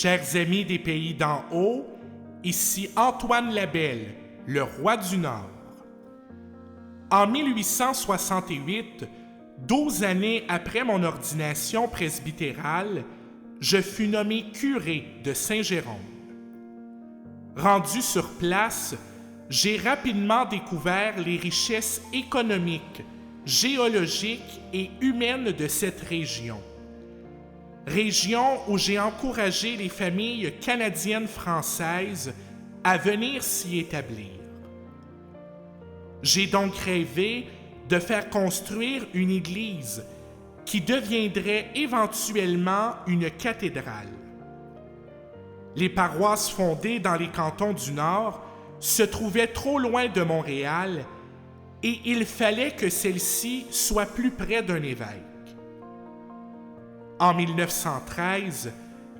Chers amis des pays d'en haut, ici Antoine Labelle, le roi du Nord. En 1868, 12 années après mon ordination presbytérale, je fus nommé curé de Saint-Jérôme. Rendu sur place, j'ai rapidement découvert les richesses économiques, géologiques et humaines de cette région. Région où j'ai encouragé les familles canadiennes-françaises à venir s'y établir. J'ai donc rêvé de faire construire une église qui deviendrait éventuellement une cathédrale. Les paroisses fondées dans les cantons du Nord se trouvaient trop loin de Montréal et il fallait que celle-ci soit plus près d'un évêque. En 1913,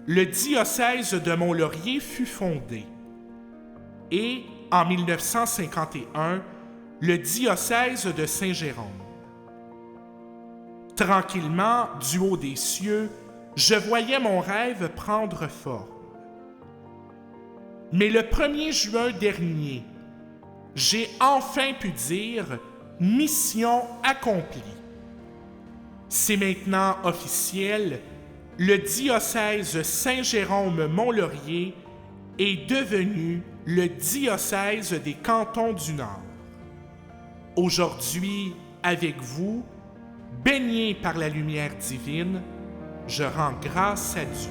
le diocèse de Mont-Laurier fut fondé et, en 1951, le diocèse de Saint-Jérôme. Tranquillement, du haut des cieux, je voyais mon rêve prendre forme. Mais le 1er juin dernier, j'ai enfin pu dire « mission accomplie ». C'est maintenant officiel, le diocèse Saint-Jérôme-Mont-Laurier est devenu le diocèse des cantons du Nord. Aujourd'hui, avec vous, baigné par la lumière divine, je rends grâce à Dieu.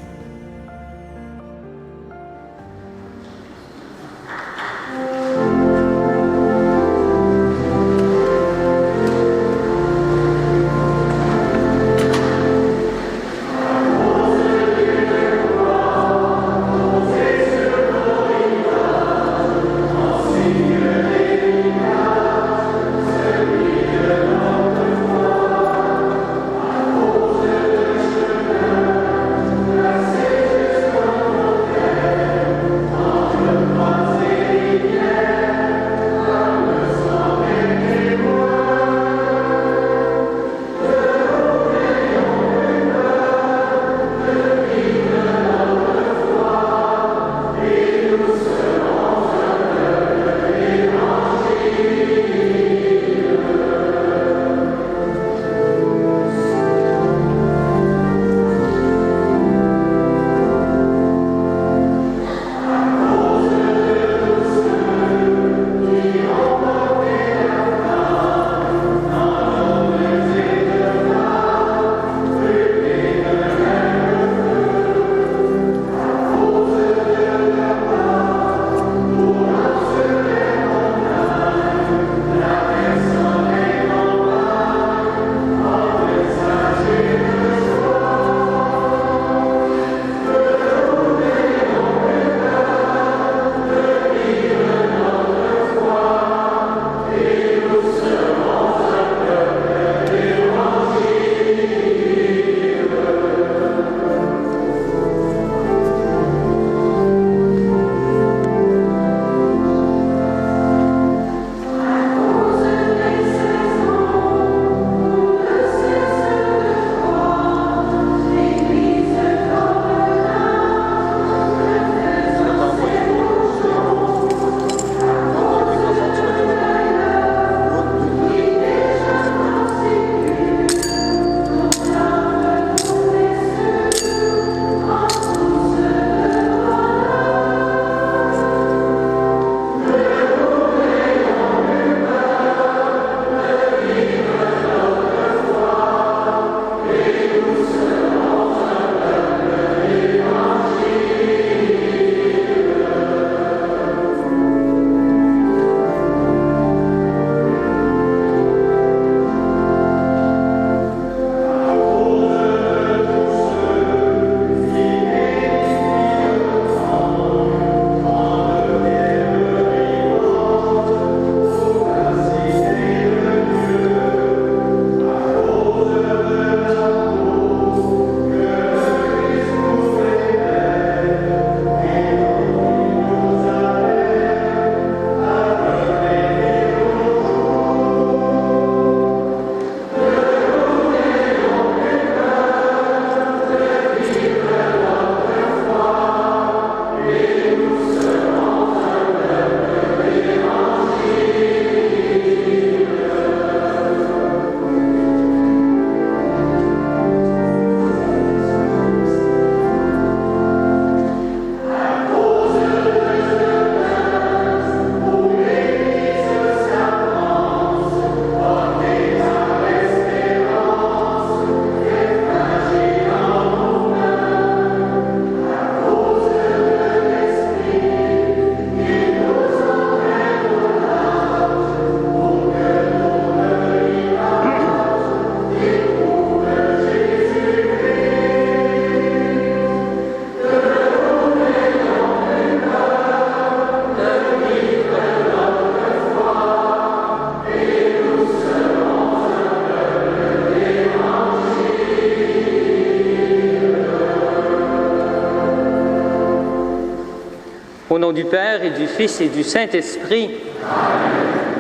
nom du Père et du Fils et du Saint-Esprit,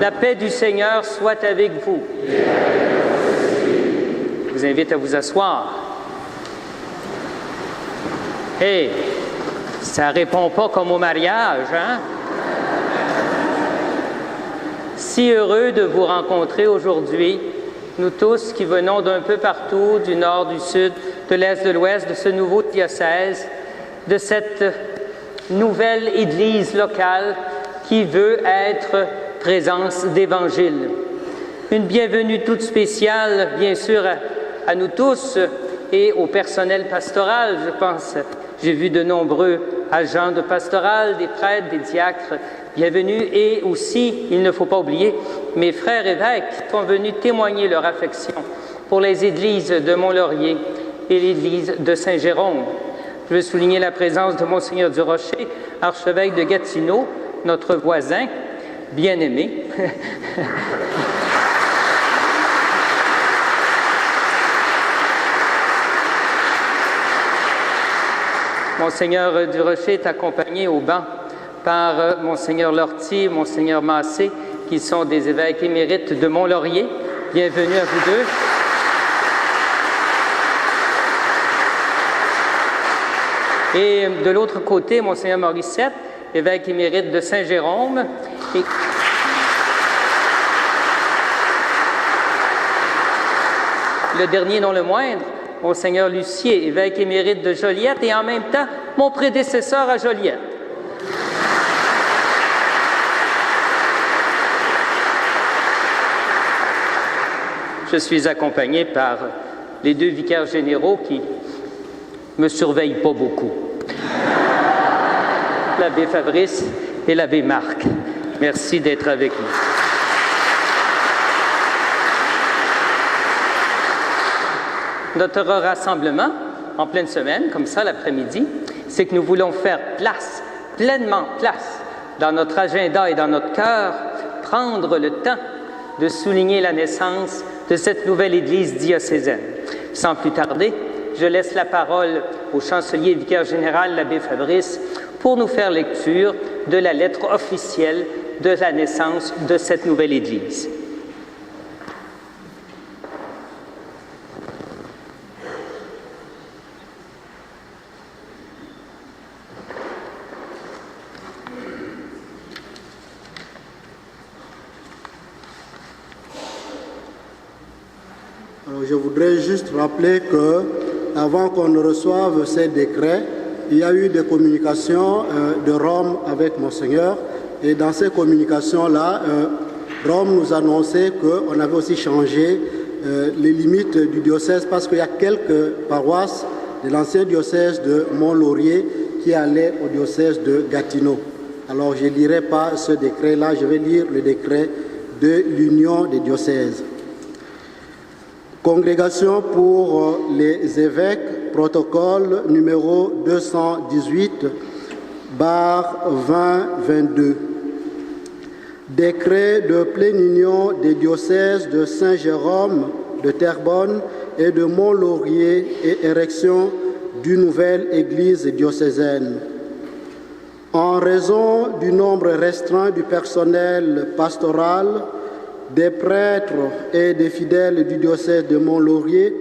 la paix du Seigneur soit avec vous. Je vous invite à vous asseoir. Hey, ça répond pas comme au mariage, hein? Si heureux de vous rencontrer aujourd'hui, nous tous qui venons d'un peu partout, du nord, du sud, de l'est, de l'ouest, de ce nouveau diocèse, de cette nouvelle Église locale qui veut être présence d'Évangile. Une bienvenue toute spéciale, bien sûr, à nous tous et au personnel pastoral, je pense. J'ai vu de nombreux agents de pastoral, des prêtres, des diacres. Bienvenue et aussi, il ne faut pas oublier, mes frères évêques qui sont venus témoigner leur affection pour les églises de Mont-Laurier et l'église de Saint-Jérôme. Je veux souligner la présence de Monseigneur Durocher, archevêque de Gatineau, notre voisin bien-aimé. Monseigneur Durocher est accompagné au banc par Monseigneur Lortie, Monseigneur Massé, qui sont des évêques émérites de Mont-Laurier. Bienvenue à vous deux. Et de l'autre côté, Monseigneur Morissette, évêque émérite de Saint-Jérôme. Et le dernier, non le moindre, Monseigneur Lucier, évêque émérite de Joliette et en même temps, mon prédécesseur à Joliette. Je suis accompagné par les deux vicaires généraux qui me surveillent pas beaucoup. L'abbé Fabrice et l'abbé Marc. Merci d'être avec nous. Notre rassemblement, en pleine semaine, comme ça l'après-midi, c'est que nous voulons faire place, pleinement place, dans notre agenda et dans notre cœur, prendre le temps de souligner la naissance de cette nouvelle Église diocésaine. Sans plus tarder, je laisse la parole au chancelier et vicaire général, l'abbé Fabrice, pour nous faire lecture de la lettre officielle de la naissance de cette nouvelle Église. Je voudrais juste rappeler que, avant qu'on ne reçoive ces décrets, il y a eu des communications de Rome avec Monseigneur. Et dans ces communications-là, Rome nous annonçait qu'on avait aussi changé les limites du diocèse parce qu'il y a quelques paroisses de l'ancien diocèse de Mont-Laurier qui allaient au diocèse de Gatineau. Alors je ne lirai pas ce décret-là, je vais lire le décret de l'Union des diocèses. Congrégation pour les évêques, protocole numéro 218/2022. Décret de pleine union des diocèses de Saint-Jérôme, de Terrebonne et de Mont-Laurier et érection d'une nouvelle église diocésaine. En raison du nombre restreint du personnel pastoral, des prêtres et des fidèles du diocèse de Mont-Laurier,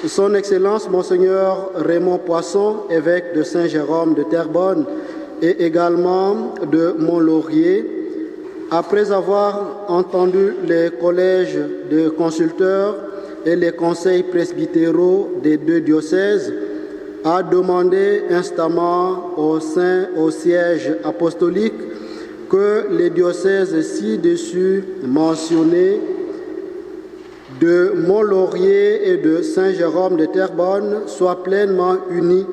Son Excellence Monseigneur Raymond Poisson, évêque de Saint-Jérôme de Terrebonne et également de Mont-Laurier, après avoir entendu les collèges de consulteurs et les conseils presbytéraux des deux diocèses, a demandé instamment au siège apostolique que les diocèses ci-dessus mentionnés de Mont-Laurier et de Saint-Jérôme de Terrebonne soient pleinement unis,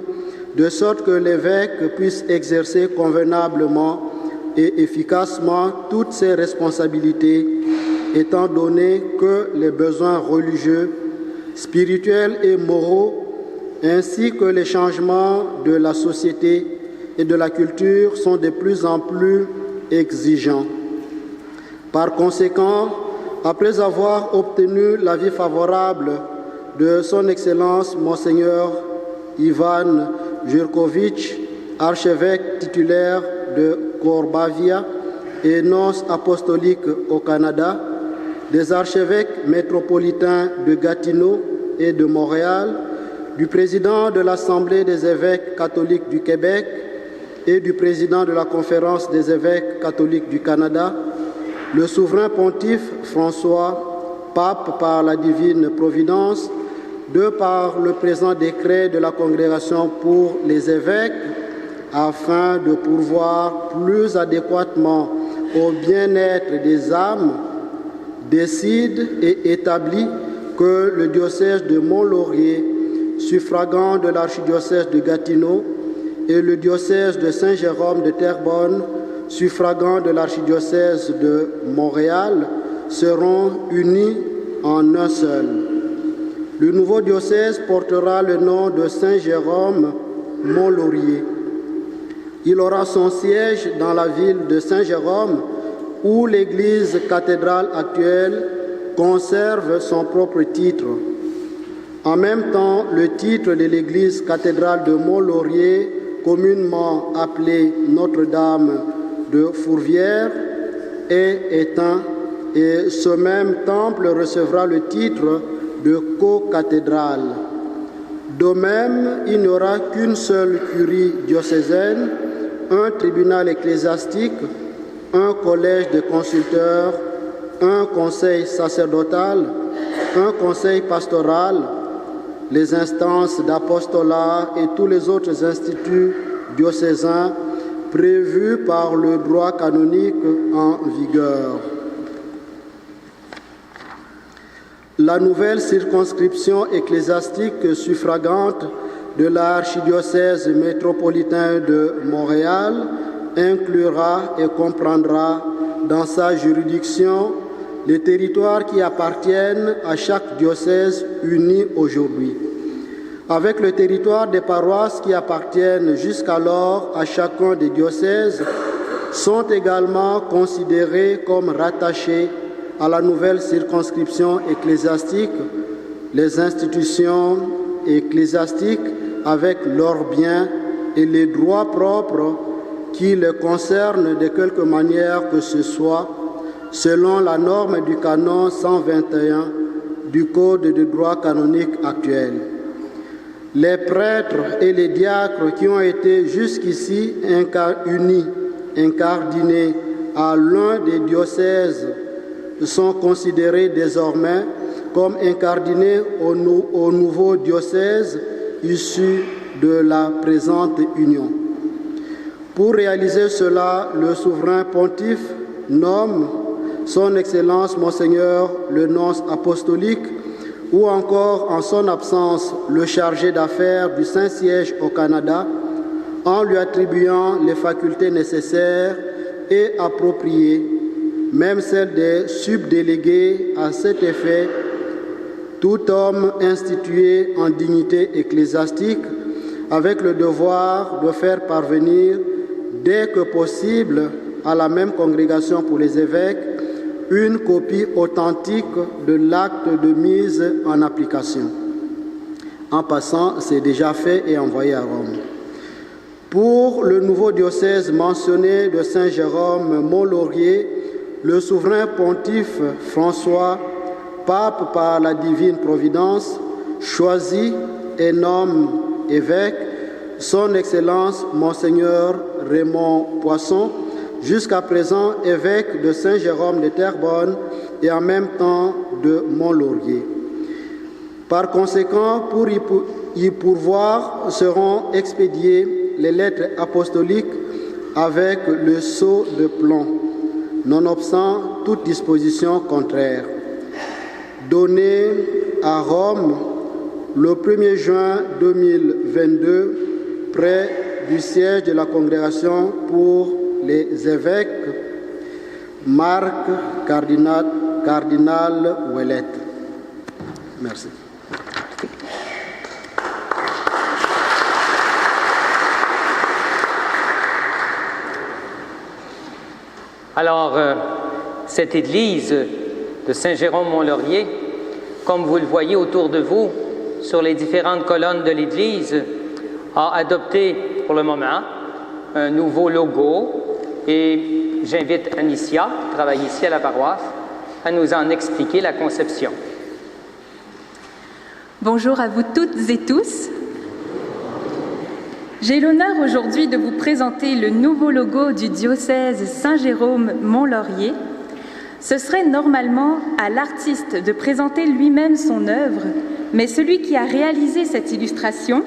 de sorte que l'évêque puisse exercer convenablement et efficacement toutes ses responsabilités, étant donné que les besoins religieux, spirituels et moraux, ainsi que les changements de la société et de la culture sont de plus en plus exigeants. Par conséquent, après avoir obtenu l'avis favorable de Son Excellence Monseigneur Ivan Jurković, archevêque titulaire de Corbavia et nonce apostolique au Canada, des archevêques métropolitains de Gatineau et de Montréal, du président de l'Assemblée des évêques catholiques du Québec et du président de la Conférence des évêques catholiques du Canada, le souverain pontife François, pape par la divine providence, de par le présent décret de la Congrégation pour les évêques, afin de pourvoir plus adéquatement au bien-être des âmes, décide et établit que le diocèse de Mont-Laurier, suffragant de l'archidiocèse de Gatineau, et le diocèse de Saint-Jérôme de Terrebonne, suffragant de l'archidiocèse de Montréal, seront unis en un seul. Le nouveau diocèse portera le nom de Saint-Jérôme Mont-Laurier. Il aura son siège dans la ville de Saint-Jérôme, où l'église cathédrale actuelle conserve son propre titre. En même temps, le titre de l'église cathédrale de Mont-Laurier, communément appelée Notre-Dame de Fourvière, est éteint et ce même temple recevra le titre de co-cathédrale. De même, il n'y aura qu'une seule curie diocésaine, un tribunal ecclésiastique, un collège de consulteurs, un conseil sacerdotal, un conseil pastoral, les instances d'apostolat et tous les autres instituts diocésains prévus par le droit canonique en vigueur. La nouvelle circonscription ecclésiastique suffragante de l'archidiocèse métropolitain de Montréal inclura et comprendra dans sa juridiction les territoires qui appartiennent à chaque diocèse uni aujourd'hui, avec le territoire des paroisses qui appartiennent jusqu'alors à chacun des diocèses, sont également considérés comme rattachés à la nouvelle circonscription ecclésiastique, les institutions ecclésiastiques avec leurs biens et les droits propres qui les concernent de quelque manière que ce soit, selon la norme du canon 121 du Code de droit canonique actuel. Les prêtres et les diacres qui ont été jusqu'ici unis, incardinés à l'un des diocèses, sont considérés désormais comme incardinés au nouveau diocèse issu de la présente union. Pour réaliser cela, le souverain pontife nomme Son Excellence Monseigneur le nonce apostolique ou encore, en son absence, le chargé d'affaires du Saint-Siège au Canada, en lui attribuant les facultés nécessaires et appropriées, même celles des subdélégués à cet effet, tout homme institué en dignité ecclésiastique, avec le devoir de faire parvenir, dès que possible, à la même congrégation pour les évêques, une copie authentique de l'acte de mise en application. En passant, c'est déjà fait et envoyé à Rome. Pour le nouveau diocèse mentionné de Saint-Jérôme-Mont-Laurier, le souverain pontife François, pape par la divine providence, choisit et nomme évêque Son Excellence Monseigneur Raymond Poisson, jusqu'à présent évêque de Saint-Jérôme de Terrebonne et en même temps de Mont-Laurier. Par conséquent, pour y pourvoir, seront expédiées les lettres apostoliques avec le sceau de plomb, nonobstant toute disposition contraire. Donné à Rome le 1er juin 2022, près du siège de la Congrégation pour les évêques, Marc Cardinal Ouellet. Merci. Alors, cette église de Saint-Jérôme-Mont-Laurier, comme vous le voyez autour de vous, sur les différentes colonnes de l'église, a adopté pour le moment un nouveau logo Et j'invite Anicia, qui travaille ici à la paroisse, à nous en expliquer la conception. Bonjour à vous toutes et tous. J'ai l'honneur aujourd'hui de vous présenter le nouveau logo du diocèse Saint-Jérôme-Mont-Laurier. Ce serait normalement à l'artiste de présenter lui-même son œuvre, mais celui qui a réalisé cette illustration,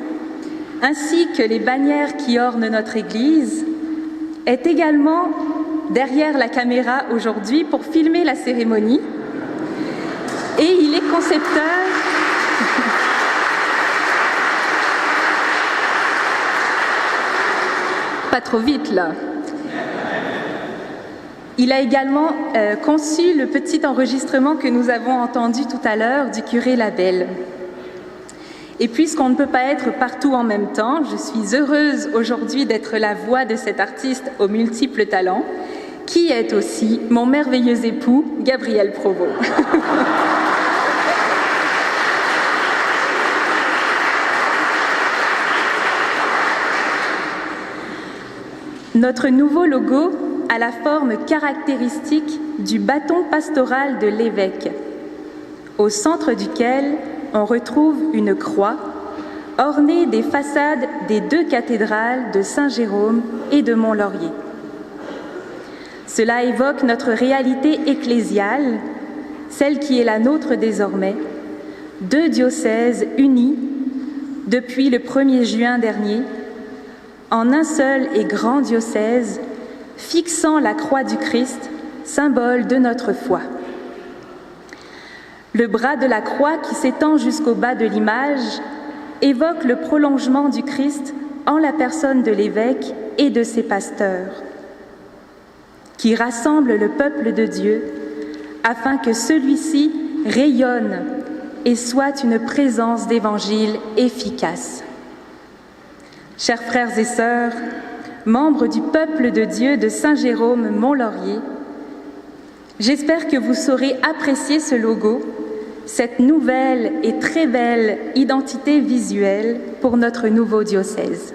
ainsi que les bannières qui ornent notre Église, est également derrière la caméra aujourd'hui pour filmer la cérémonie. Et il est concepteur... Pas trop vite là. Il a également conçu le petit enregistrement que nous avons entendu tout à l'heure du curé Labelle. Et puisqu'on ne peut pas être partout en même temps, je suis heureuse aujourd'hui d'être la voix de cet artiste aux multiples talents, qui est aussi mon merveilleux époux, Gabriel Provost. Notre nouveau logo a la forme caractéristique du bâton pastoral de l'évêque, au centre duquel on retrouve une croix ornée des façades des deux cathédrales de Saint-Jérôme et de Mont-Laurier. Cela évoque notre réalité ecclésiale, celle qui est la nôtre désormais, deux diocèses unis depuis le 1er juin dernier, en un seul et grand diocèse, fixant la croix du Christ, symbole de notre foi. Le bras de la croix qui s'étend jusqu'au bas de l'image évoque le prolongement du Christ en la personne de l'évêque et de ses pasteurs, qui rassemblent le peuple de Dieu afin que celui-ci rayonne et soit une présence d'évangile efficace. Chers frères et sœurs, membres du peuple de Dieu de Saint-Jérôme-Mont-Laurier, j'espère que vous saurez apprécier ce logo, cette nouvelle et très belle identité visuelle pour notre nouveau diocèse.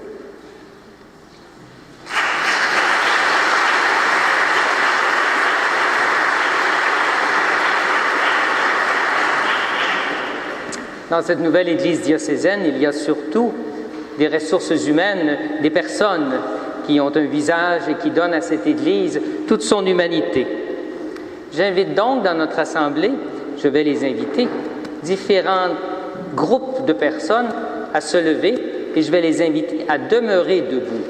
Dans cette nouvelle Église diocésaine, il y a surtout des ressources humaines, des personnes qui ont un visage et qui donnent à cette Église toute son humanité. J'invite donc dans notre assemblée, je vais les inviter, différents groupes de personnes à se lever et je vais les inviter à demeurer debout.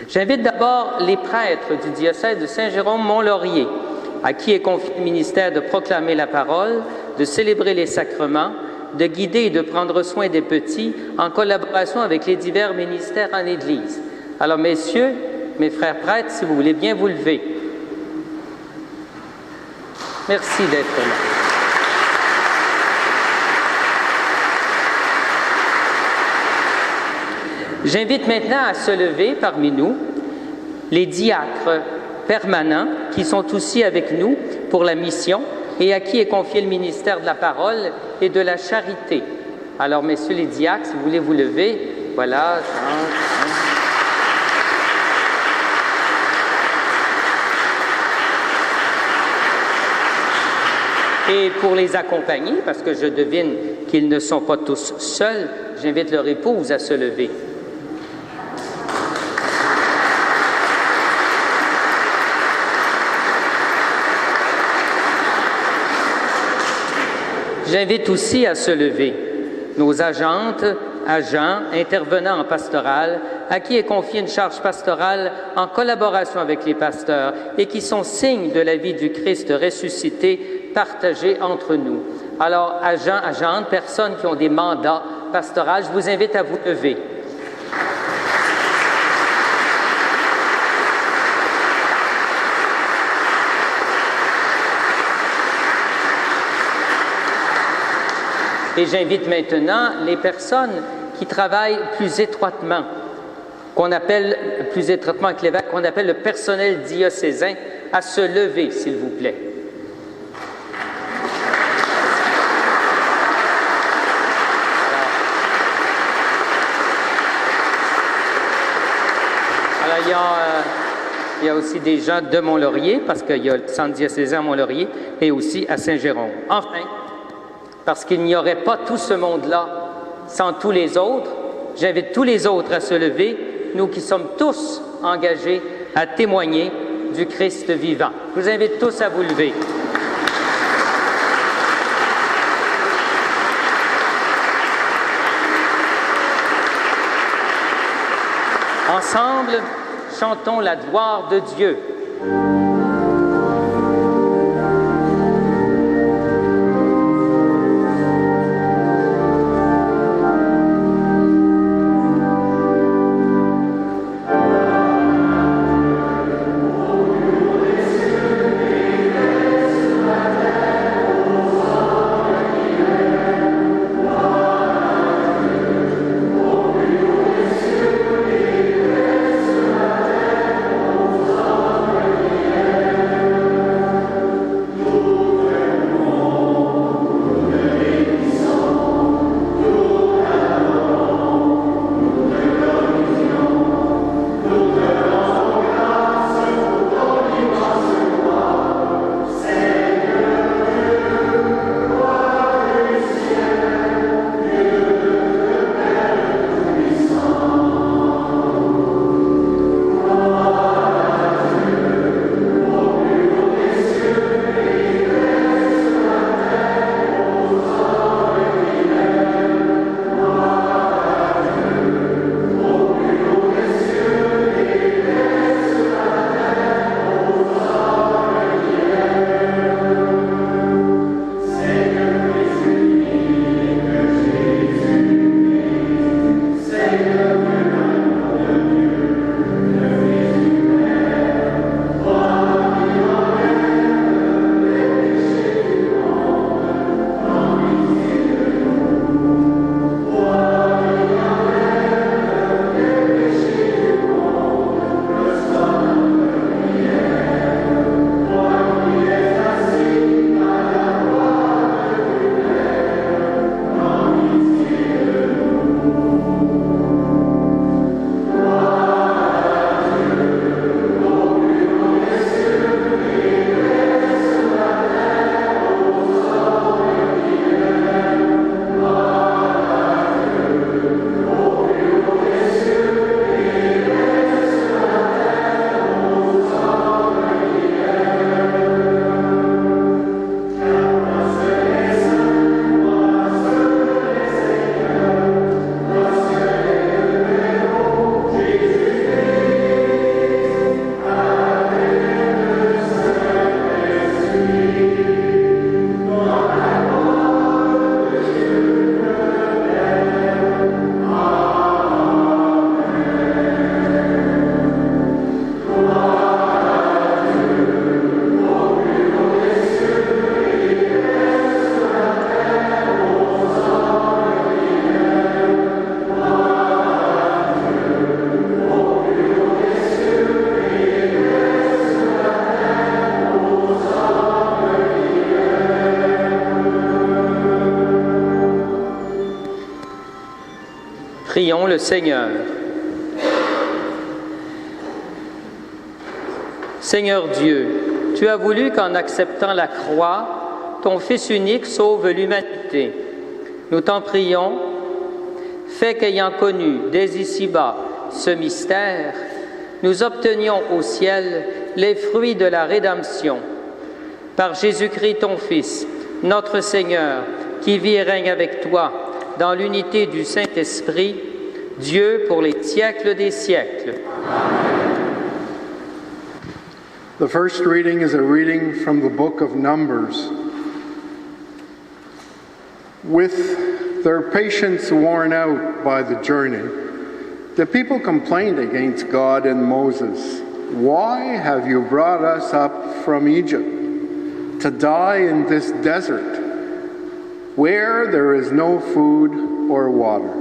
J'invite d'abord les prêtres du diocèse de Saint-Jérôme-Mont-Laurier, à qui est confié le ministère de proclamer la parole, de célébrer les sacrements, de guider et de prendre soin des petits en collaboration avec les divers ministères en Église. Alors, messieurs, mes frères prêtres, si vous voulez bien vous lever. Merci d'être là. J'invite maintenant à se lever parmi nous les diacres permanents qui sont aussi avec nous pour la mission et à qui est confié le ministère de la parole et de la charité. Alors, messieurs les diacres, si vous voulez vous lever, voilà. Et pour les accompagner, parce que je devine qu'ils ne sont pas tous seuls, j'invite leur épouse à se lever. J'invite aussi à se lever nos agentes, agents, intervenants en pastoral, à qui est confiée une charge pastorale en collaboration avec les pasteurs et qui sont signes de la vie du Christ ressuscité partagé entre nous. Alors, agents, agentes, personnes qui ont des mandats pastoraux, je vous invite à vous lever. Et j'invite maintenant les personnes qui travaillent plus étroitement, qu'on appelle plus étroitement avec l'évêque, qu'on appelle le personnel diocésain, à se lever, s'il vous plaît. Alors il Il y a aussi des gens de Mont-Laurier, parce qu'il y a le centre diocésain à Mont-Laurier, et aussi à Saint-Jérôme. Enfin, parce qu'il n'y aurait pas tout ce monde-là sans tous les autres, j'invite tous les autres à se lever, nous qui sommes tous engagés à témoigner du Christ vivant. Je vous invite tous à vous lever. Ensemble, chantons la gloire de Dieu. Prions le Seigneur. Seigneur Dieu, tu as voulu qu'en acceptant la croix, ton Fils unique sauve l'humanité. Nous t'en prions, fais qu'ayant connu dès ici-bas ce mystère, nous obtenions au ciel les fruits de la rédemption. Par Jésus-Christ, ton Fils, notre Seigneur, qui vit et règne avec toi dans l'unité du Saint-Esprit, Dieu pour les siècles des siècles. The first reading is a reading from the book of Numbers. With their patience worn out by the journey, the people complained against God and Moses. "Why have you brought us up from Egypt to die in this desert, where there is no food or water?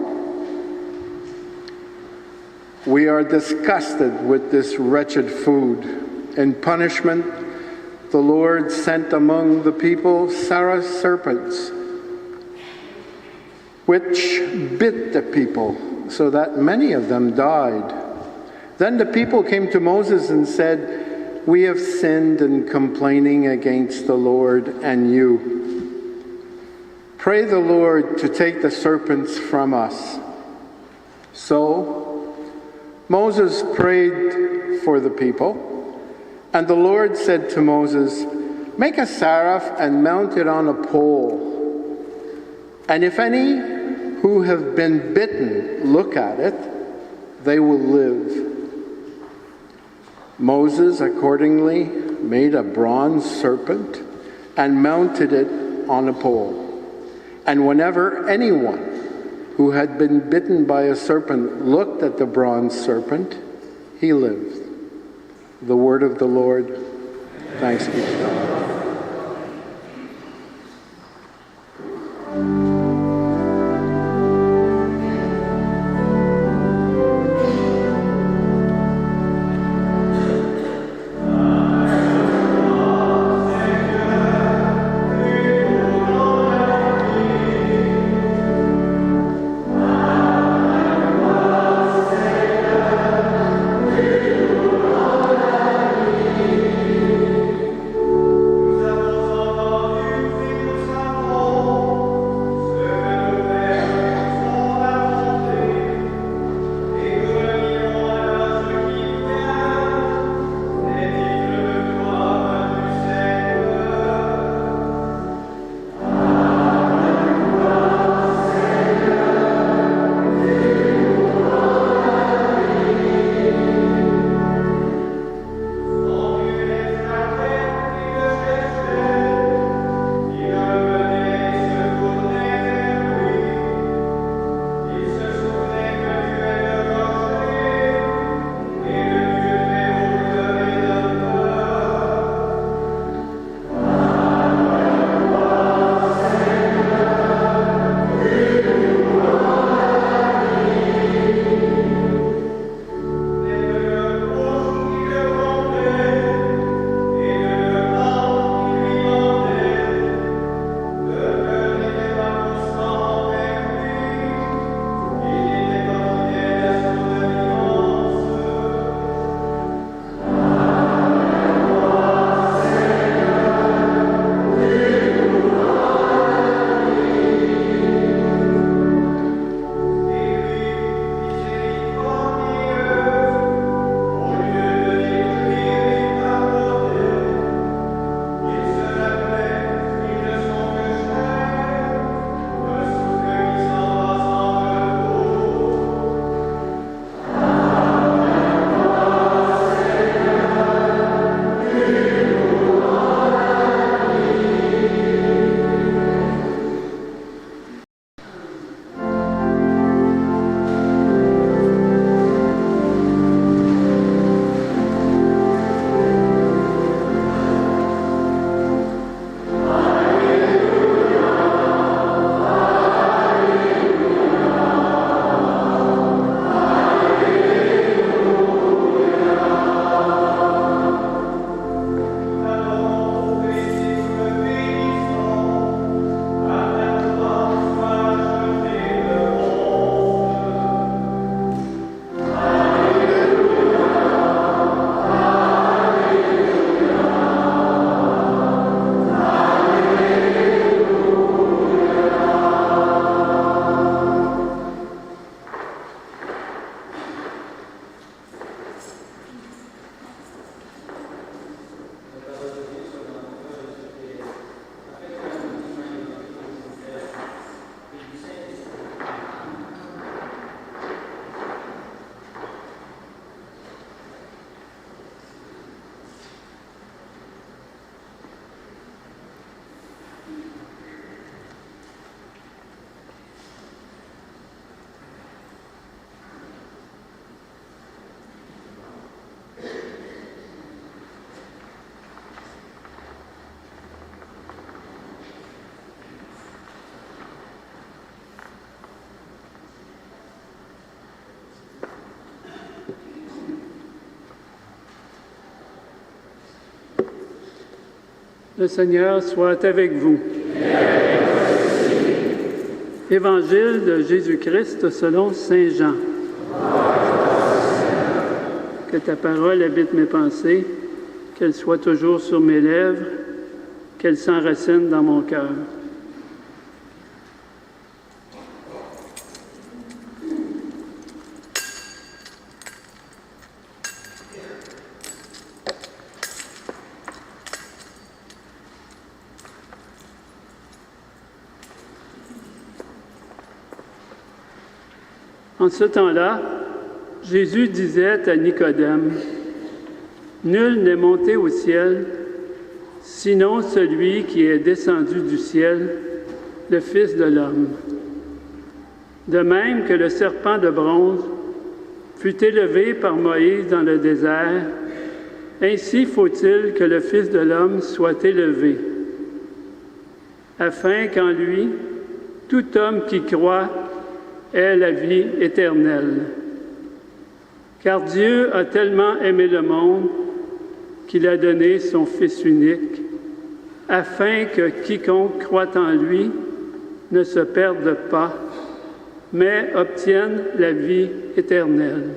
We are disgusted with this wretched food. In punishment, the Lord sent among the people serpents, which bit the people, so that many of them died. Then the people came to Moses and said, "We have sinned in complaining against the Lord and you. Pray the Lord to take the serpents from us." So Moses prayed for the people, and the Lord said to Moses, "Make a seraph and mount it on a pole. And if any who have been bitten look at it, they will live." Moses accordingly made a bronze serpent and mounted it on a pole. And whenever anyone who had been bitten by a serpent looked at the bronze serpent, he lived. The word of the Lord. Thanks be to God. Le Seigneur soit avec vous. Évangile de Jésus-Christ selon Saint Jean. que ta parole habite mes pensées, qu'elle soit toujours sur mes lèvres, qu'elle s'enracine dans mon cœur. En ce temps-là, Jésus disait à Nicodème, « Nul n'est monté au ciel, sinon celui qui est descendu du ciel, le Fils de l'homme. De même que le serpent de bronze fut élevé par Moïse dans le désert, ainsi faut-il que le Fils de l'homme soit élevé, afin qu'en lui, tout homme qui croit ait la vie éternelle. Car Dieu a tellement aimé le monde qu'il a donné son Fils unique, afin que quiconque croit en lui ne se perde pas, mais obtienne la vie éternelle.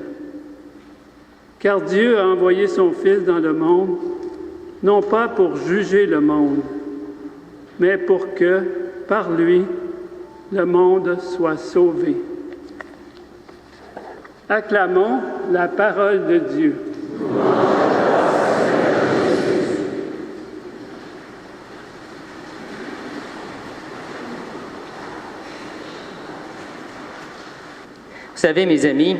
Car Dieu a envoyé son Fils dans le monde, non pas pour juger le monde, mais pour que, par lui, le monde soit sauvé. Acclamons la parole de Dieu. Vous savez, mes amis,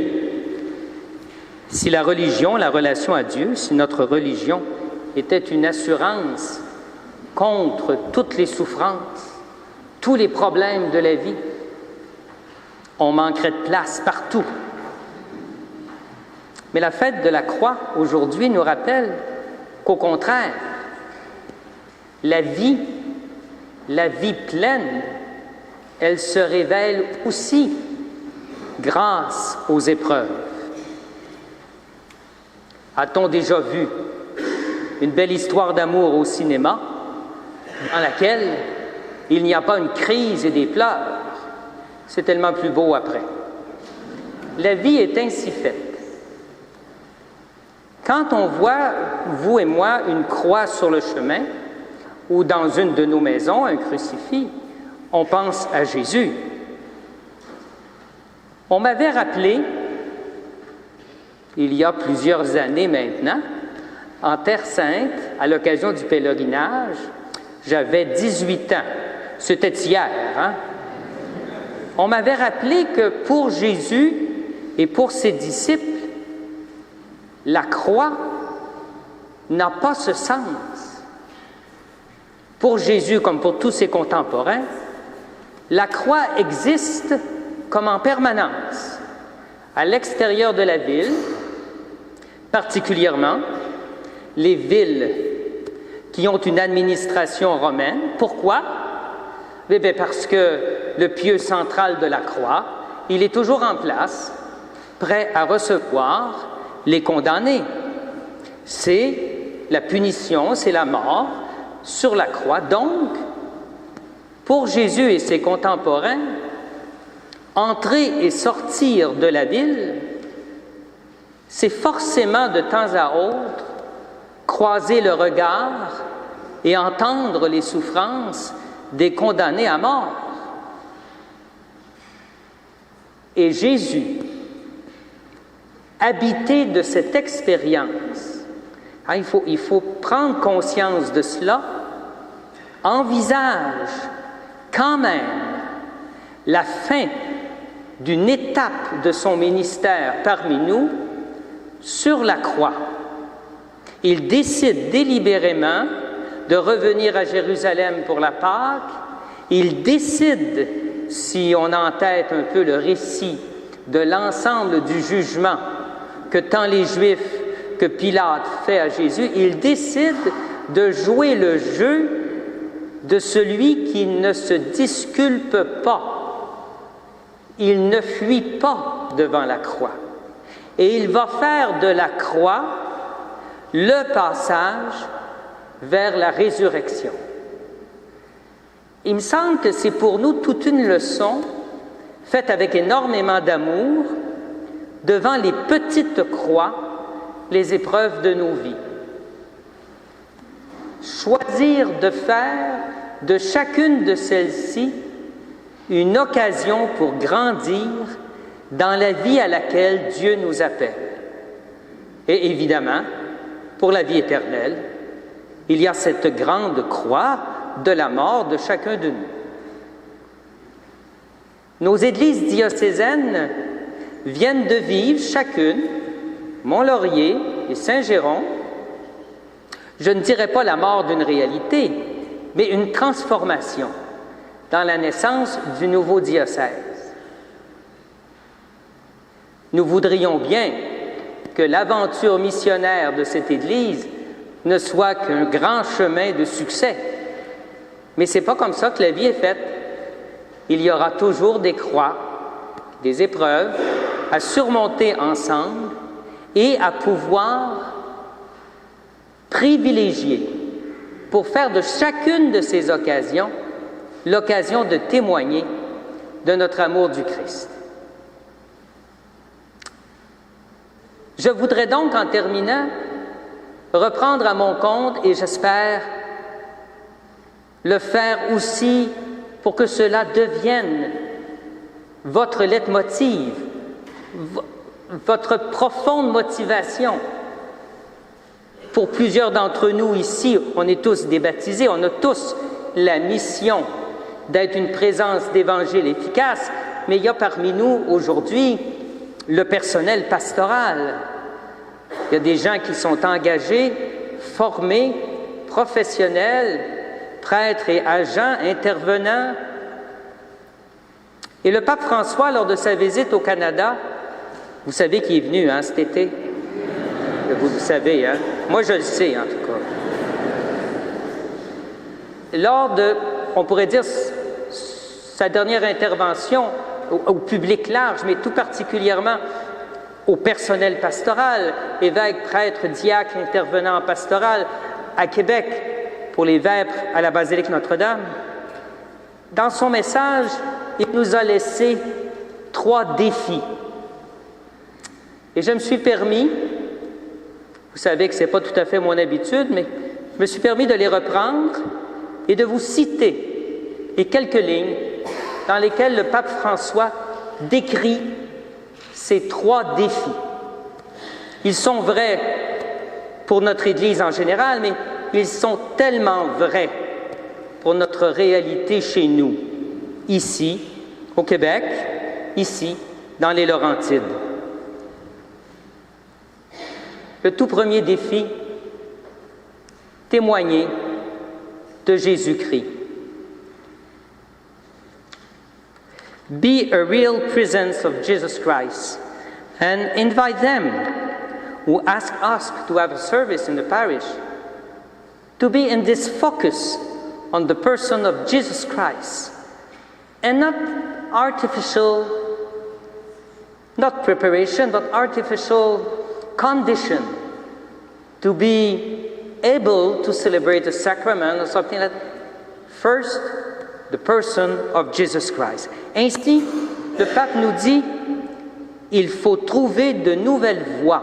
si la religion, la relation à Dieu, si notre religion était une assurance contre toutes les souffrances, tous les problèmes de la vie, on manquerait de place partout. Mais la fête de la croix, aujourd'hui, nous rappelle qu'au contraire, la vie pleine, elle se révèle aussi grâce aux épreuves. A-t-on déjà vu une belle histoire d'amour au cinéma dans laquelle il n'y a pas une crise et des pleurs? C'est tellement plus beau après. La vie est ainsi faite. Quand on voit, vous et moi, une croix sur le chemin ou dans une de nos maisons, un crucifix, on pense à Jésus. On m'avait rappelé, il y a plusieurs années maintenant, en Terre Sainte, à l'occasion du pèlerinage, j'avais 18 ans. C'était hier, hein? On m'avait rappelé que pour Jésus et pour ses disciples, la croix n'a pas ce sens. Pour Jésus, comme pour tous ses contemporains, la croix existe comme en permanence, à l'extérieur de la ville, particulièrement les villes qui ont une administration romaine. Pourquoi? Eh bien, parce que le pieu central de la croix, il est toujours en place, prêt à recevoir les condamnés. C'est la punition, c'est la mort sur la croix. Donc, pour Jésus et ses contemporains, entrer et sortir de la ville, c'est forcément de temps à autre croiser le regard et entendre les souffrances des condamnés à mort. Et Jésus, habité de cette expérience, il faut prendre conscience de cela, envisage quand même la fin d'une étape de son ministère parmi nous sur la croix. Il décide délibérément de revenir à Jérusalem pour la Pâque. Il décide, si on a en tête un peu le récit de l'ensemble du jugement que tant les Juifs que Pilate fait à Jésus, il décide de jouer le jeu de celui qui ne se disculpe pas. Il ne fuit pas devant la croix. Et il va faire de la croix le passage vers la résurrection. Il me semble que c'est pour nous toute une leçon faite avec énormément d'amour devant les petites croix les épreuves de nos vies. Choisir de faire de chacune de celles-ci une occasion pour grandir dans la vie à laquelle Dieu nous appelle. Et évidemment, pour la vie éternelle, il y a cette grande croix de la mort de chacun de nous. Nos églises diocésaines viennent de vivre chacune, Mont-Laurier et Saint-Géron, je ne dirais pas la mort d'une réalité, mais une transformation dans la naissance du nouveau diocèse. Nous voudrions bien que l'aventure missionnaire de cette Église ne soit qu'un grand chemin de succès. Mais ce n'est pas comme ça que la vie est faite. Il y aura toujours des croix, des épreuves à surmonter ensemble et à pouvoir privilégier pour faire de chacune de ces occasions l'occasion de témoigner de notre amour du Christ. Je voudrais donc, en terminant, reprendre à mon compte, et j'espère le faire aussi pour que cela devienne votre leitmotiv, votre profonde motivation. Pour plusieurs d'entre nous ici, on est tous débaptisés, on a tous la mission d'être une présence d'évangile efficace, mais il y a parmi nous aujourd'hui le personnel pastoral. Il y a des gens qui sont engagés, formés, professionnels, prêtres et agents, intervenants. Et le pape François, lors de sa visite au Canada, vous savez qu'il est venu cet été? Vous le savez, hein? Moi, je le sais, en tout cas. Lors de, on pourrait dire, sa dernière intervention au public large, mais tout particulièrement au personnel pastoral, évêques, prêtres, diacres, intervenants en pastoral, à Québec, pour les vêpres à la basilique Notre-Dame. Dans son message, il nous a laissé 3 défis. Et je me suis permis, vous savez que ce n'est pas tout à fait mon habitude, mais je me suis permis de les reprendre et de vous citer les quelques lignes dans lesquelles le pape François décrit ces 3 défis. Ils sont vrais pour notre Église en général, mais ils sont tellement vrais pour notre réalité chez nous, ici, au Québec, ici, dans les Laurentides. Le tout premier défi, témoigner de Jésus-Christ. Be a real presence of Jesus Christ and invite them who ask us to have a service in the parish to be in this focus on the person of Jesus Christ and not artificial, not preparation, but artificial condition to be able to celebrate a sacrament or something like that. First, the person of Jesus Christ. Ainsi, le pape nous dit, il faut trouver de nouvelles voies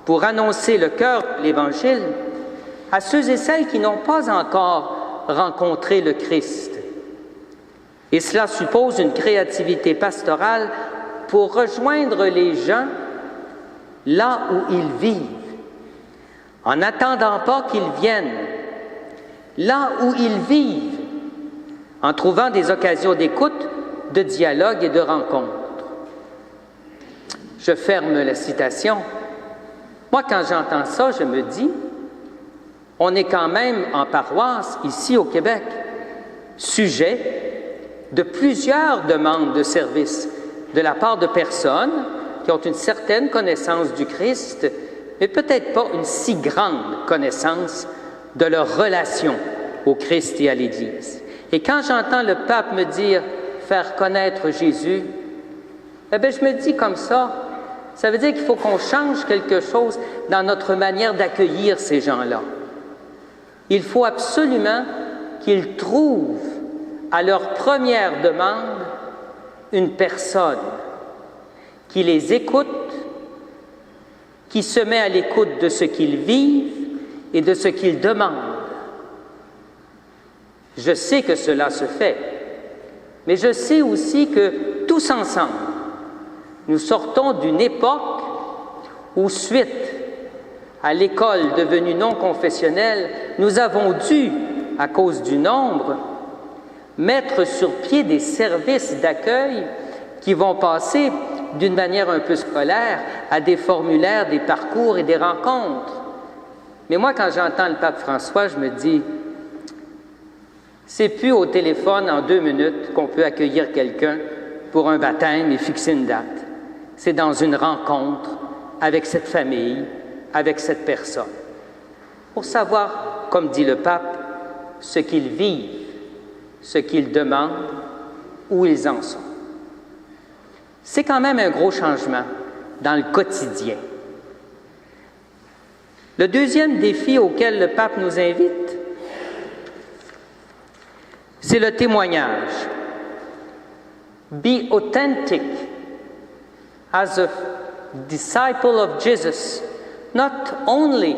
pour annoncer le cœur de l'Évangile à ceux et celles qui n'ont pas encore rencontré le Christ. Et cela suppose une créativité pastorale pour rejoindre les gens là où ils vivent, en n'attendant pas qu'ils viennent, là où ils vivent, en trouvant des occasions d'écoute, de dialogue et de rencontre. Je ferme la citation. Moi, quand j'entends ça, je me dis, on est quand même en paroisse, ici au Québec, sujet de plusieurs demandes de services de la part de personnes qui ont une certaine connaissance du Christ, mais peut-être pas une si grande connaissance de leur relation au Christ et à l'Église. Et quand j'entends le pape me dire « faire connaître Jésus », eh bien, je me dis comme ça veut dire qu'il faut qu'on change quelque chose dans notre manière d'accueillir ces gens-là. Il faut absolument qu'ils trouvent à leur première demande une personne qui les écoute, qui se met à l'écoute de ce qu'ils vivent et de ce qu'ils demandent. Je sais que cela se fait, mais je sais aussi que tous ensemble, nous sortons d'une époque où, suite à l'école devenue non confessionnelle, nous avons dû, à cause du nombre, mettre sur pied des services d'accueil qui vont passer d'une manière un peu scolaire à des formulaires, des parcours et des rencontres. Mais moi, quand j'entends le pape François, je me dis, c'est plus au téléphone en 2 minutes qu'on peut accueillir quelqu'un pour un baptême et fixer une date. C'est dans une rencontre avec cette famille, avec cette personne, pour savoir, comme dit le pape, ce qu'ils vivent, ce qu'ils demandent, où ils en sont. C'est quand même un gros changement dans le quotidien. Le deuxième défi auquel le pape nous invite, c'est le témoignage. Be authentic as a disciple of Jesus, not only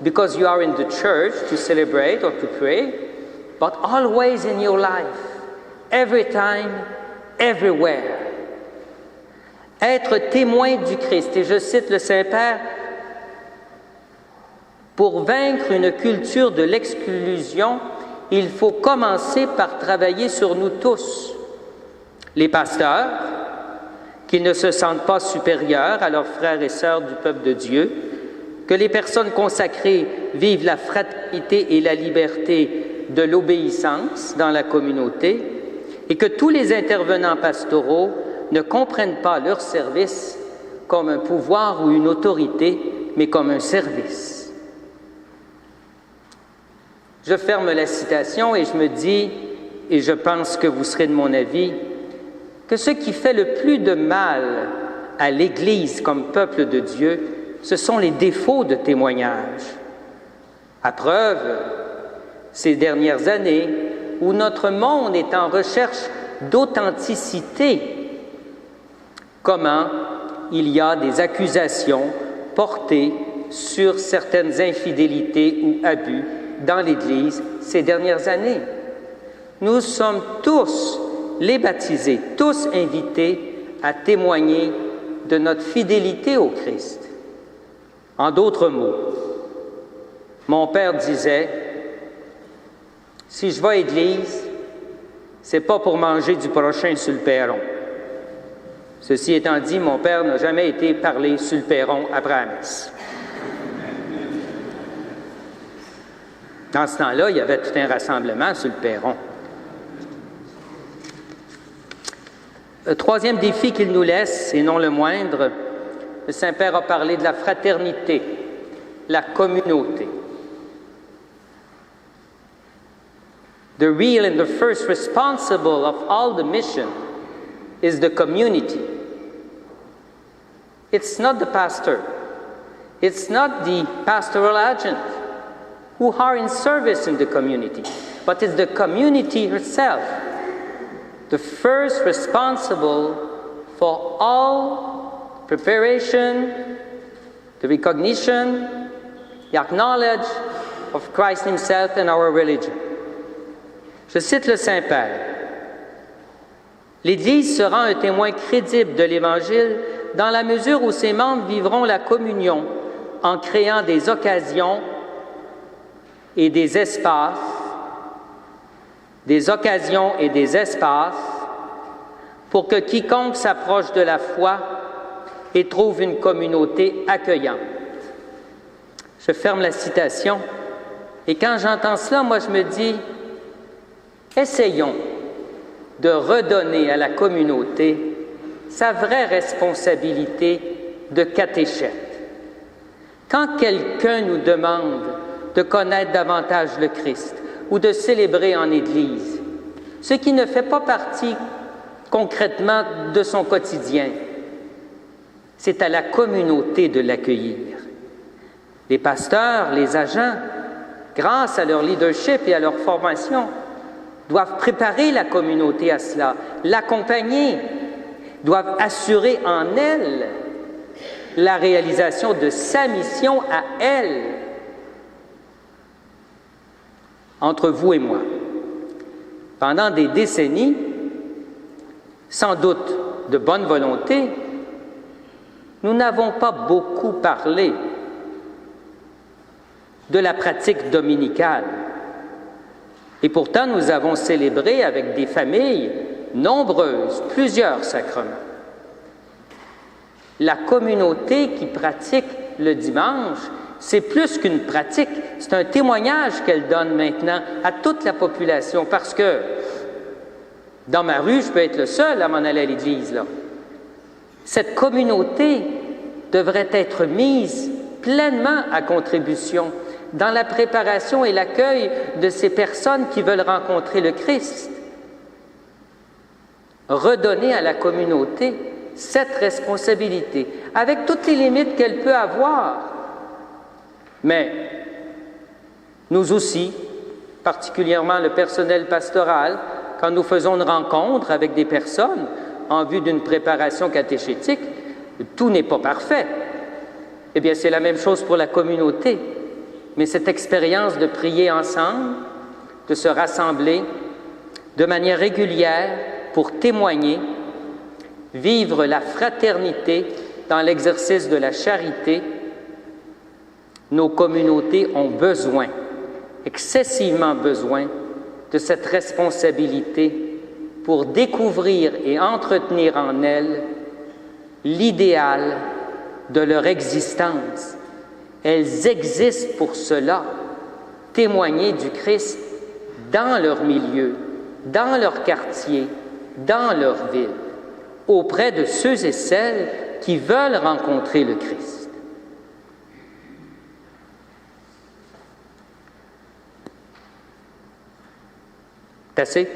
because you are in the church to celebrate or to pray, but always in your life, every time, everywhere. Être témoin du Christ, et je cite le Saint-Père, pour vaincre une culture de l'exclusion, il faut commencer par travailler sur nous tous. Les pasteurs, qu'ils ne se sentent pas supérieurs à leurs frères et sœurs du peuple de Dieu, que les personnes consacrées vivent la fraternité et la liberté de l'obéissance dans la communauté, et que tous les intervenants pastoraux ne comprennent pas leur service comme un pouvoir ou une autorité, mais comme un service. Je ferme la citation et je me dis, et je pense que vous serez de mon avis, que ce qui fait le plus de mal à l'Église comme peuple de Dieu, ce sont les défauts de témoignage. À preuve, ces dernières années, où notre monde est en recherche d'authenticité, comment il y a des accusations portées sur certaines infidélités ou abus dans l'Église ces dernières années. Nous sommes tous, les baptisés, tous invités à témoigner de notre fidélité au Christ. En d'autres mots, mon père disait, si je vais à l'Église, c'est pas pour manger du prochain sur le perron. Ceci étant dit, mon père n'a jamais été parlé sur le perron après la messe. Dans ce temps-là, il y avait tout un rassemblement sur le perron. Le troisième défi qu'il nous laisse, et non le moindre, le Saint-Père a parlé de la fraternité, la communauté. The real and the first responsible of all the mission is the community. It's not the pastor. It's not the pastoral agent who are in service in the community, but it's the community herself, the first responsible for all preparation, the recognition, the acknowledge of Christ himself and our religion. Je cite le Saint-Père. L'Église sera un témoin crédible de l'Évangile dans la mesure où ses membres vivront la communion en créant des occasions et des espaces, pour que quiconque s'approche de la foi et trouve une communauté accueillante. Je ferme la citation, et quand j'entends cela, moi je me dis, essayons de redonner à la communauté sa vraie responsabilité de catéchète. Quand quelqu'un nous demande de connaître davantage le Christ ou de célébrer en Église, ce qui ne fait pas partie concrètement de son quotidien, c'est à la communauté de l'accueillir. Les pasteurs, les agents, grâce à leur leadership et à leur formation, doivent préparer la communauté à cela, l'accompagner, doivent assurer en elle la réalisation de sa mission à elle. Entre vous et moi, pendant des décennies, sans doute de bonne volonté, nous n'avons pas beaucoup parlé de la pratique dominicale. Et pourtant, nous avons célébré avec des familles nombreuses plusieurs sacrements. La communauté qui pratique le dimanche, c'est plus qu'une pratique, c'est un témoignage qu'elle donne maintenant à toute la population, parce que dans ma rue, je peux être le seul à m'en aller à l'église, là. Cette communauté devrait être mise pleinement à contribution dans la préparation et l'accueil de ces personnes qui veulent rencontrer le Christ. Redonner à la communauté cette responsabilité, avec toutes les limites qu'elle peut avoir. Mais nous aussi, particulièrement le personnel pastoral, quand nous faisons une rencontre avec des personnes en vue d'une préparation catéchétique, tout n'est pas parfait. Eh bien, c'est la même chose pour la communauté. Mais cette expérience de prier ensemble, de se rassembler de manière régulière pour témoigner, vivre la fraternité dans l'exercice de la charité, nos communautés ont besoin, excessivement besoin, de cette responsabilité pour découvrir et entretenir en elles l'idéal de leur existence. Elles existent pour cela, témoigner du Christ dans leur milieu, dans leur quartier, dans leur ville, auprès de ceux et celles qui veulent rencontrer le Christ. C'est assez?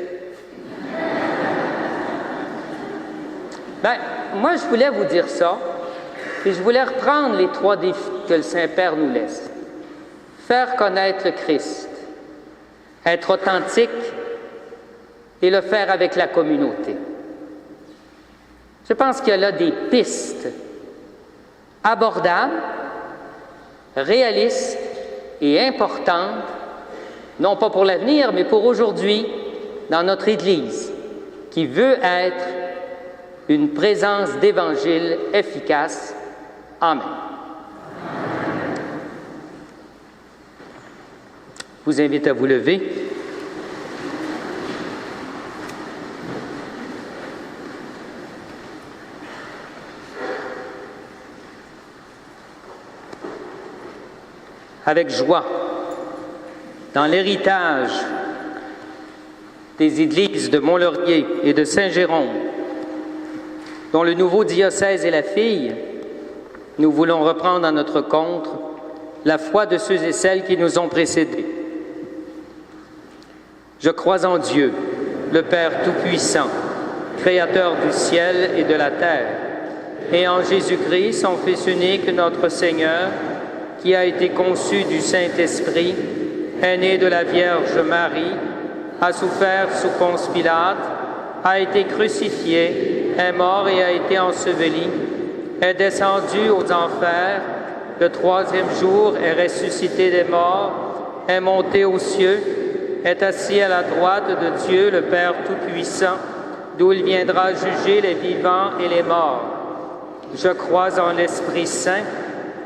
Moi, je voulais vous dire ça, et je voulais reprendre les 3 défis que le Saint-Père nous laisse. Faire connaître le Christ, être authentique et le faire avec la communauté. Je pense qu'il y a là des pistes abordables, réalistes et importantes, non pas pour l'avenir, mais pour aujourd'hui, dans notre Église, qui veut être une présence d'Évangile efficace. Amen. Je vous invite à vous lever. Avec joie, dans l'héritage des églises de Mont-Laurier et de Saint-Jérôme, dont le nouveau diocèse est la fille, nous voulons reprendre à notre compte la foi de ceux et celles qui nous ont précédés. Je crois en Dieu, le Père Tout-Puissant, Créateur du ciel et de la terre, et en Jésus-Christ, son Fils unique, notre Seigneur, qui a été conçu du Saint-Esprit, est né de la Vierge Marie, a souffert sous Ponce Pilate, a été crucifié, est mort et a été enseveli, est descendu aux enfers, le 3e jour est ressuscité des morts, est monté aux cieux, est assis à la droite de Dieu, le Père Tout-Puissant, d'où il viendra juger les vivants et les morts. Je crois en l'Esprit Saint,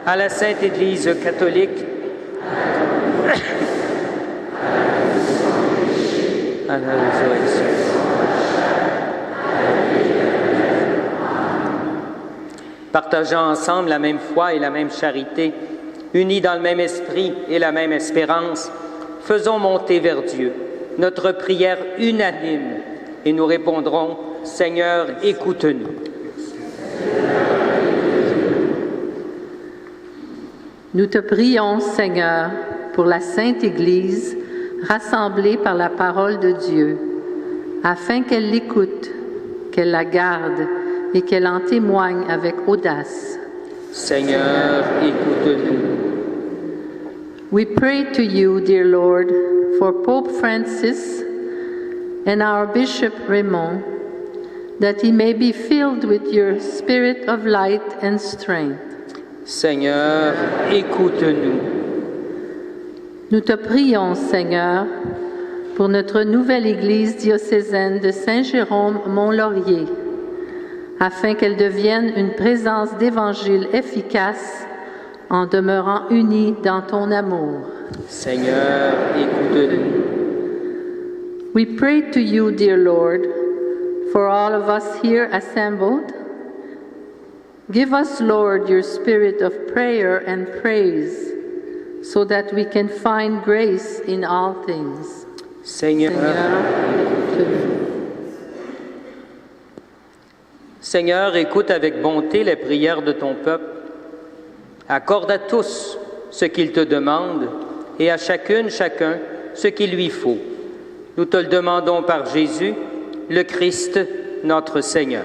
à la Sainte Église catholique, à la résurrection. Partageant ensemble la même foi et la même charité, unis dans le même esprit et la même espérance, faisons monter vers Dieu notre prière unanime et nous répondrons, Seigneur, écoute-nous. Nous te prions, Seigneur, pour la Sainte Église, rassemblée par la parole de Dieu, afin qu'elle l'écoute, qu'elle la garde et qu'elle en témoigne avec audace. Seigneur, écoute-nous. We pray to you, dear Lord, for Pope Francis and our Bishop Raymond, that he may be filled with your spirit of light and strength. Seigneur, écoute-nous. Nous te prions, Seigneur, pour notre nouvelle Église diocésaine de Saint-Jérôme-Mont-Laurier, afin qu'elle devienne une présence d'Évangile efficace en demeurant unie dans ton amour. Seigneur, écoute-nous. We pray to you, dear Lord, for all of us here assembled. Give us, Lord, your spirit of prayer and praise, so that we can find grace in all things. Seigneur, Seigneur, écoute avec bonté les prières de ton peuple. Accorde à tous ce qu'ils te demandent et à chacun ce qu'il lui faut. Nous te le demandons par Jésus, le Christ, notre Seigneur.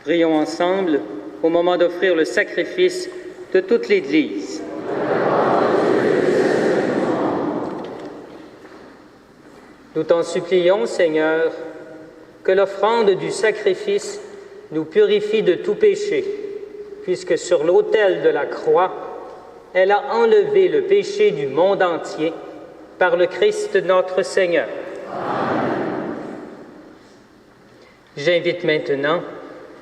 Prions ensemble au moment d'offrir le sacrifice de toute l'Église. Nous t'en supplions, Seigneur, que l'offrande du sacrifice nous purifie de tout péché, puisque sur l'autel de la croix, elle a enlevé le péché du monde entier par le Christ notre Seigneur. J'invite maintenant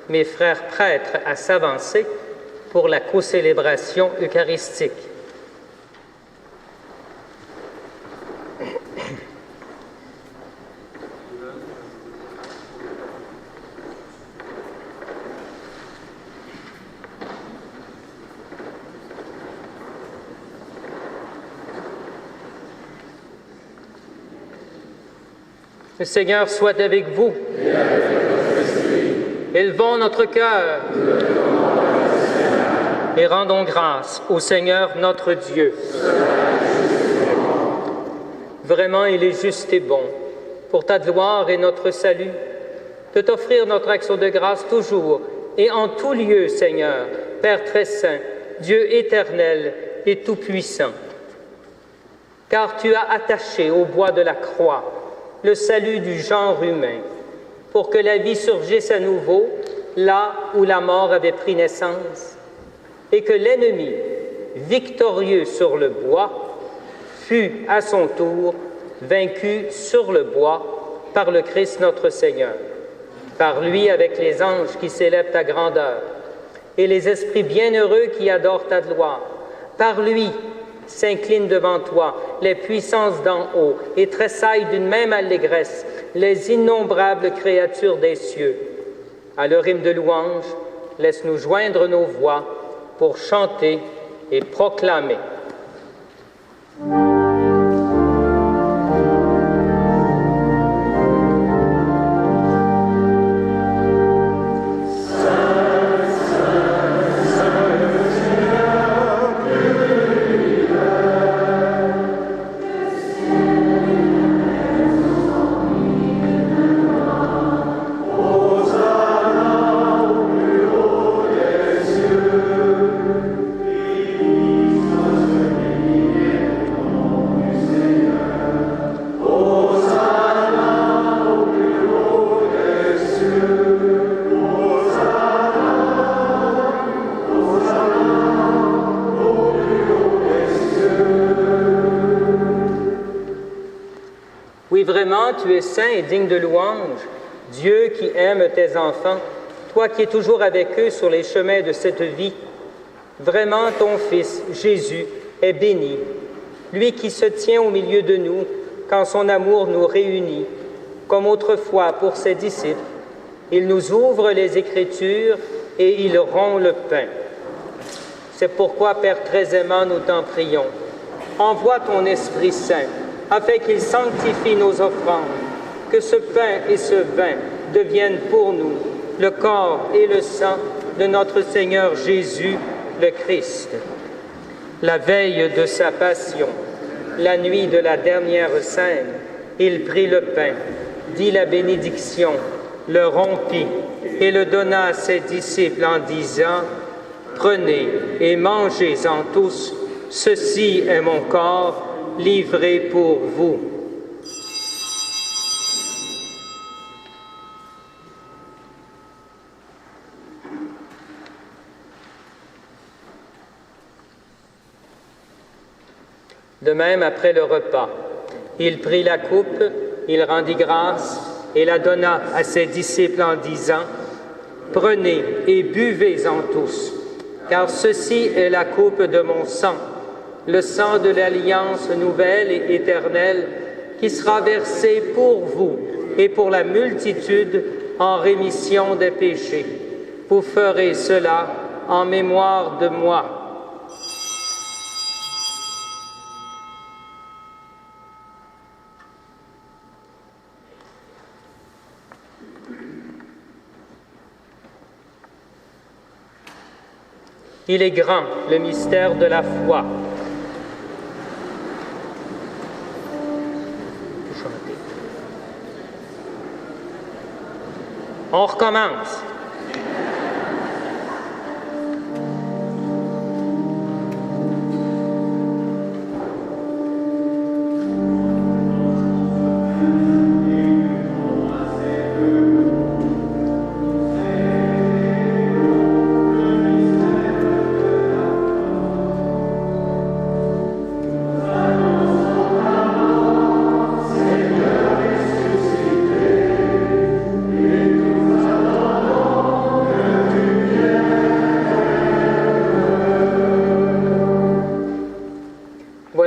mes frères prêtres à s'avancer pour la co-célébration eucharistique. Le Seigneur soit avec vous. Élevons notre cœur et rendons grâce au Seigneur notre Dieu. Vraiment, il est juste et bon, pour ta gloire et notre salut, de t'offrir notre action de grâce toujours et en tout lieu, Seigneur, Père très saint, Dieu éternel et tout-puissant. Car tu as attaché au bois de la croix le salut du genre humain, pour que la vie surgisse à nouveau là où la mort avait pris naissance, et que l'ennemi, victorieux sur le bois, fût à son tour vaincu sur le bois par le Christ notre Seigneur. Par lui, avec les anges qui célèbrent ta grandeur, et les esprits bienheureux qui adorent ta gloire, par lui, s'inclinent devant toi les puissances d'en haut et tressaillent d'une même allégresse les innombrables créatures des cieux. À leur hymne de louange, laisse-nous joindre nos voix pour chanter et proclamer. Vraiment, tu es saint et digne de louange, Dieu qui aime tes enfants, toi qui es toujours avec eux sur les chemins de cette vie. Vraiment, ton Fils, Jésus, est béni, lui qui se tient au milieu de nous quand son amour nous réunit, comme autrefois pour ses disciples. Il nous ouvre les Écritures et il rompt le pain. C'est pourquoi, Père très aimant, nous t'en prions. Envoie ton Esprit Saint, afin qu'il sanctifie nos offrandes, que ce pain et ce vin deviennent pour nous le corps et le sang de notre Seigneur Jésus, le Christ. La veille de sa passion, la nuit de la dernière scène, il prit le pain, dit la bénédiction, le rompit et le donna à ses disciples en disant « Prenez et mangez-en tous, ceci est mon corps, livré pour vous. » De même, après le repas, il prit la coupe, il rendit grâce et la donna à ses disciples en disant « Prenez et buvez-en tous, car ceci est la coupe de mon sang, le sang de l'alliance nouvelle et éternelle qui sera versé pour vous et pour la multitude en rémission des péchés. Vous ferez cela en mémoire de moi. » Il est grand, le mystère de la foi. On recommence.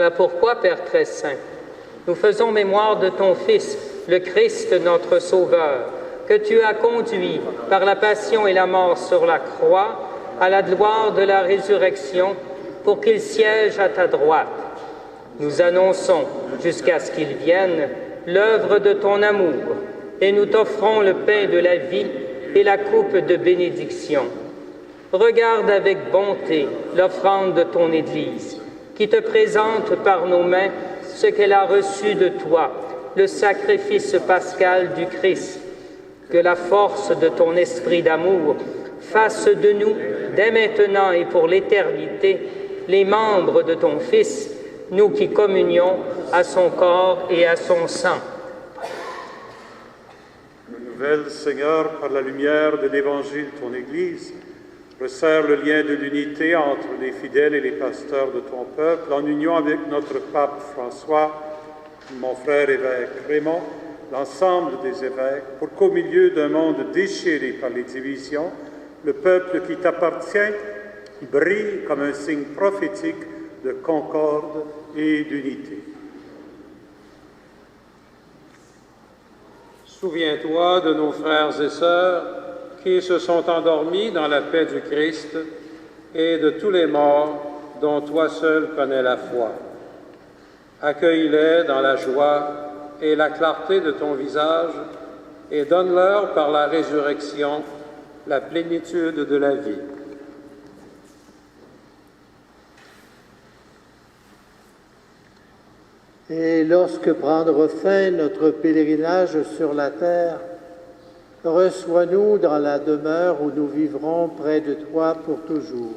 Voilà pourquoi, Père très saint, nous faisons mémoire de ton Fils, le Christ, notre Sauveur, que tu as conduit par la passion et la mort sur la croix à la gloire de la résurrection pour qu'il siège à ta droite. Nous annonçons, jusqu'à ce qu'il vienne, l'œuvre de ton amour, et nous t'offrons le pain de la vie et la coupe de bénédiction. Regarde avec bonté l'offrande de ton Église, qui te présente par nos mains ce qu'elle a reçu de toi, le sacrifice pascal du Christ. Que la force de ton esprit d'amour fasse de nous, dès maintenant et pour l'éternité, les membres de ton Fils, nous qui communions à son corps et à son sang. Renouvelle, Seigneur, par la lumière de l'Évangile, ton Église, resserre le lien de l'unité entre les fidèles et les pasteurs de ton peuple, en union avec notre pape François, mon frère évêque Raymond, l'ensemble des évêques, pour qu'au milieu d'un monde déchiré par les divisions, le peuple qui t'appartient brille comme un signe prophétique de concorde et d'unité. Souviens-toi de nos frères et sœurs qui se sont endormis dans la paix du Christ et de tous les morts dont toi seul connais la foi. Accueille-les dans la joie et la clarté de ton visage et donne-leur par la résurrection la plénitude de la vie. Et lorsque prendra fin notre pèlerinage sur la terre, reçois-nous dans la demeure où nous vivrons près de toi pour toujours.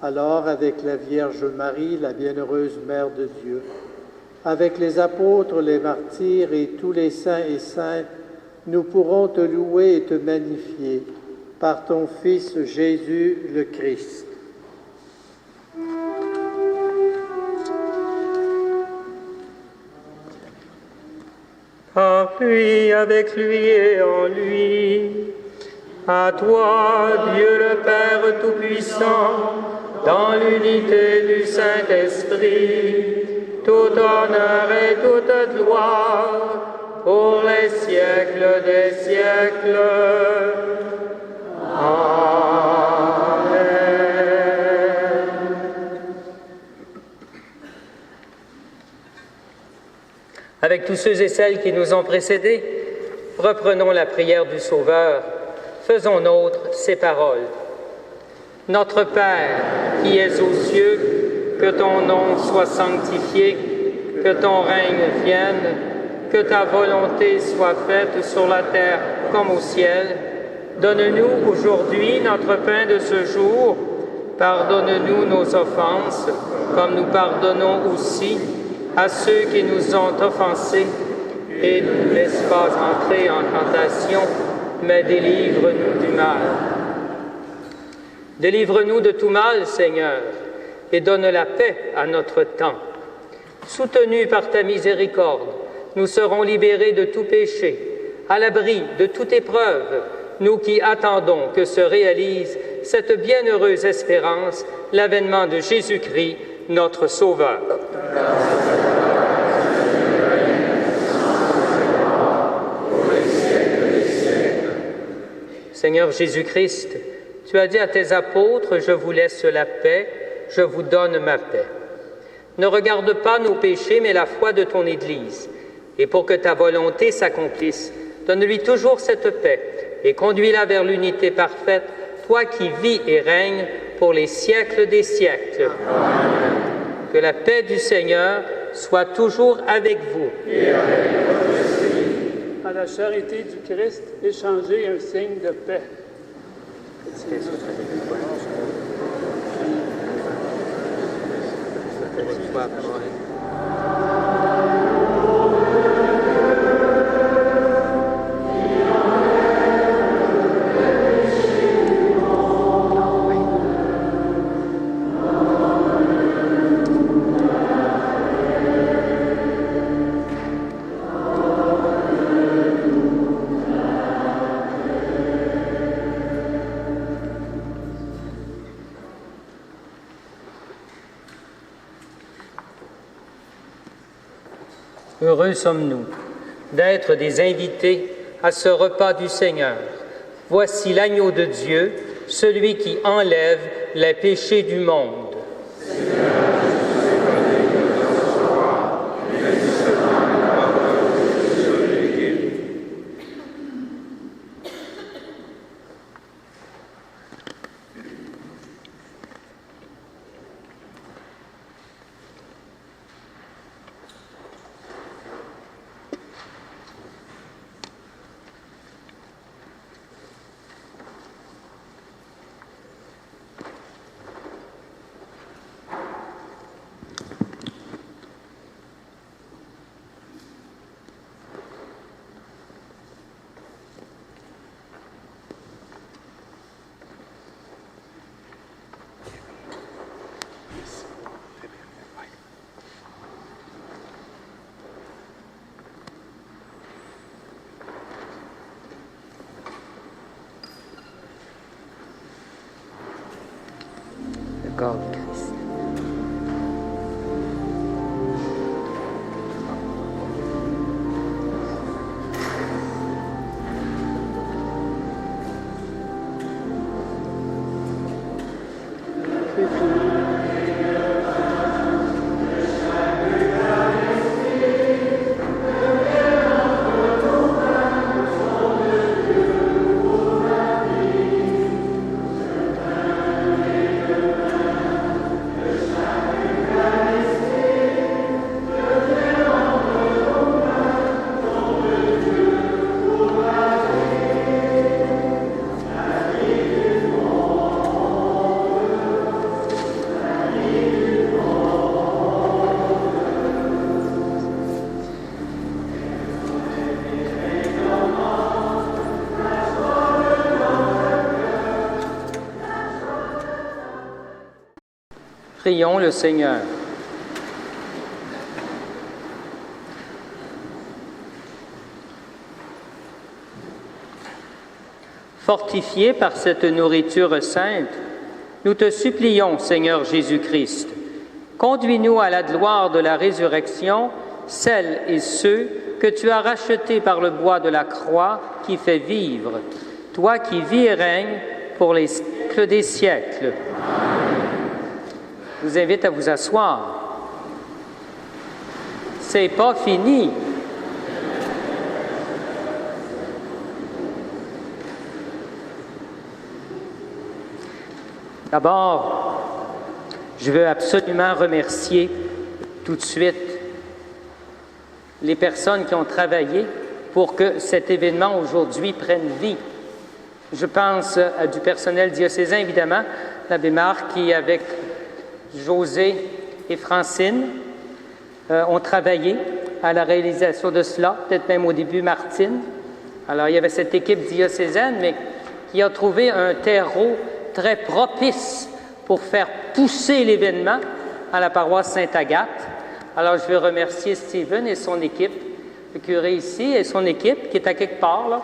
Alors, avec la Vierge Marie, la bienheureuse Mère de Dieu, avec les apôtres, les martyrs et tous les saints et saintes, nous pourrons te louer et te magnifier par ton Fils Jésus le Christ. Par lui, avec lui et en lui, à toi, Dieu le Père Tout-Puissant, dans l'unité du Saint-Esprit, tout honneur et toute gloire, pour les siècles des siècles. Amen. Avec tous ceux et celles qui nous ont précédés, reprenons la prière du Sauveur, faisons nôtres ces paroles. Notre Père, qui es aux cieux, que ton nom soit sanctifié, que ton règne vienne, que ta volonté soit faite sur la terre comme au ciel. Donne-nous aujourd'hui notre pain de ce jour. Pardonne-nous nos offenses, comme nous pardonnons aussi à ceux qui nous ont offensés. Et ne nous laisse pas entrer en tentation, mais délivre-nous du mal. Délivre-nous de tout mal, Seigneur, et donne la paix à notre temps. Soutenus par ta miséricorde, nous serons libérés de tout péché, à l'abri de toute épreuve, nous qui attendons que se réalise cette bienheureuse espérance, l'avènement de Jésus-Christ, notre Sauveur. Seigneur Jésus-Christ, tu as dit à tes apôtres, « Je vous laisse la paix, je vous donne ma paix. » Ne regarde pas nos péchés, mais la foi de ton Église. Et pour que ta volonté s'accomplisse, donne-lui toujours cette paix et conduis-la vers l'unité parfaite, toi qui vis et règnes pour les siècles des siècles. Amen. Que la paix du Seigneur soit toujours avec vous. Et avec votre esprit. À la charité du Christ, échangez un signe de paix. Heureux sommes-nous d'être des invités à ce repas du Seigneur. Voici l'agneau de Dieu, celui qui enlève les péchés du monde. Le corps du Christ. Prions le Seigneur. Fortifiés par cette nourriture sainte, nous te supplions, Seigneur Jésus-Christ, conduis-nous à la gloire de la résurrection, celles et ceux que tu as rachetés par le bois de la croix qui fait vivre, toi qui vis et règnes pour les siècles des siècles. Je vous invite à vous asseoir. C'est pas fini. D'abord, je veux absolument remercier tout de suite les personnes qui ont travaillé pour que cet événement aujourd'hui prenne vie. Je pense à du personnel diocésain, évidemment, l'abbé Marc qui, avec José et Francine, ont travaillé à la réalisation de cela, peut-être même au début Martine. Alors, il y avait cette équipe diocésaine, mais qui a trouvé un terreau très propice pour faire pousser l'événement à la paroisse Sainte-Agathe. Alors, je veux remercier Stephen et son équipe, le curé ici et son équipe, qui est à quelque part, là.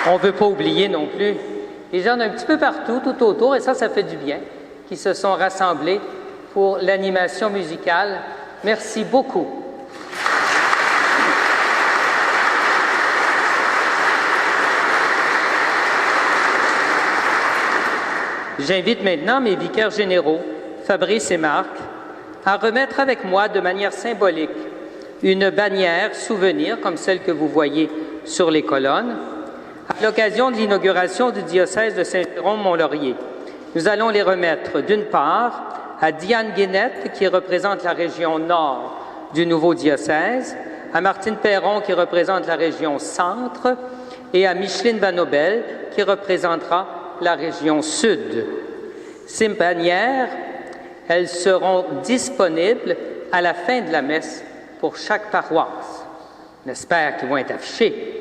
On ne veut pas oublier non plus les gens d'un petit peu partout, tout autour, et ça fait du bien, qui se sont rassemblés pour l'animation musicale. Merci beaucoup. J'invite maintenant mes vicaires généraux, Fabrice et Marc, à remettre avec moi de manière symbolique une bannière souvenir, comme celle que vous voyez sur les colonnes, à l'occasion de l'inauguration du diocèse de Saint-Jérôme-Mont-Laurier. Nous allons les remettre d'une part à Diane Guénette, qui représente la région nord du nouveau diocèse, à Martine Perron, qui représente la région centre, et à Micheline Vanobel, qui représentera la région sud. Ces bannières, elles seront disponibles à la fin de la messe pour chaque paroisse. On espère qu'ils vont être affichés.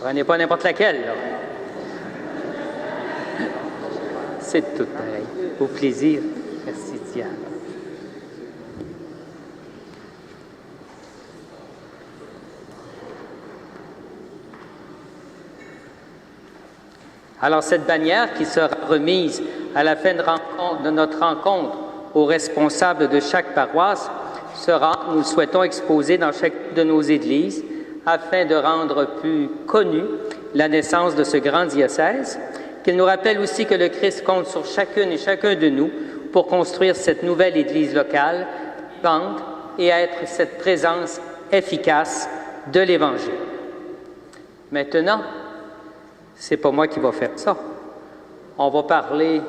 Prenez pas n'importe laquelle, là. C'est tout pareil. Au plaisir. Merci, Diane. Alors, cette bannière qui sera remise à la fin de notre rencontre aux responsables de chaque paroisse sera, nous le souhaitons, exposée dans chacune de nos églises afin de rendre plus connue la naissance de ce grand diocèse, qu'il nous rappelle aussi que le Christ compte sur chacune et chacun de nous pour construire cette nouvelle Église locale, vivante et être cette présence efficace de l'Évangile. Maintenant, c'est pas moi qui va faire ça. On va parler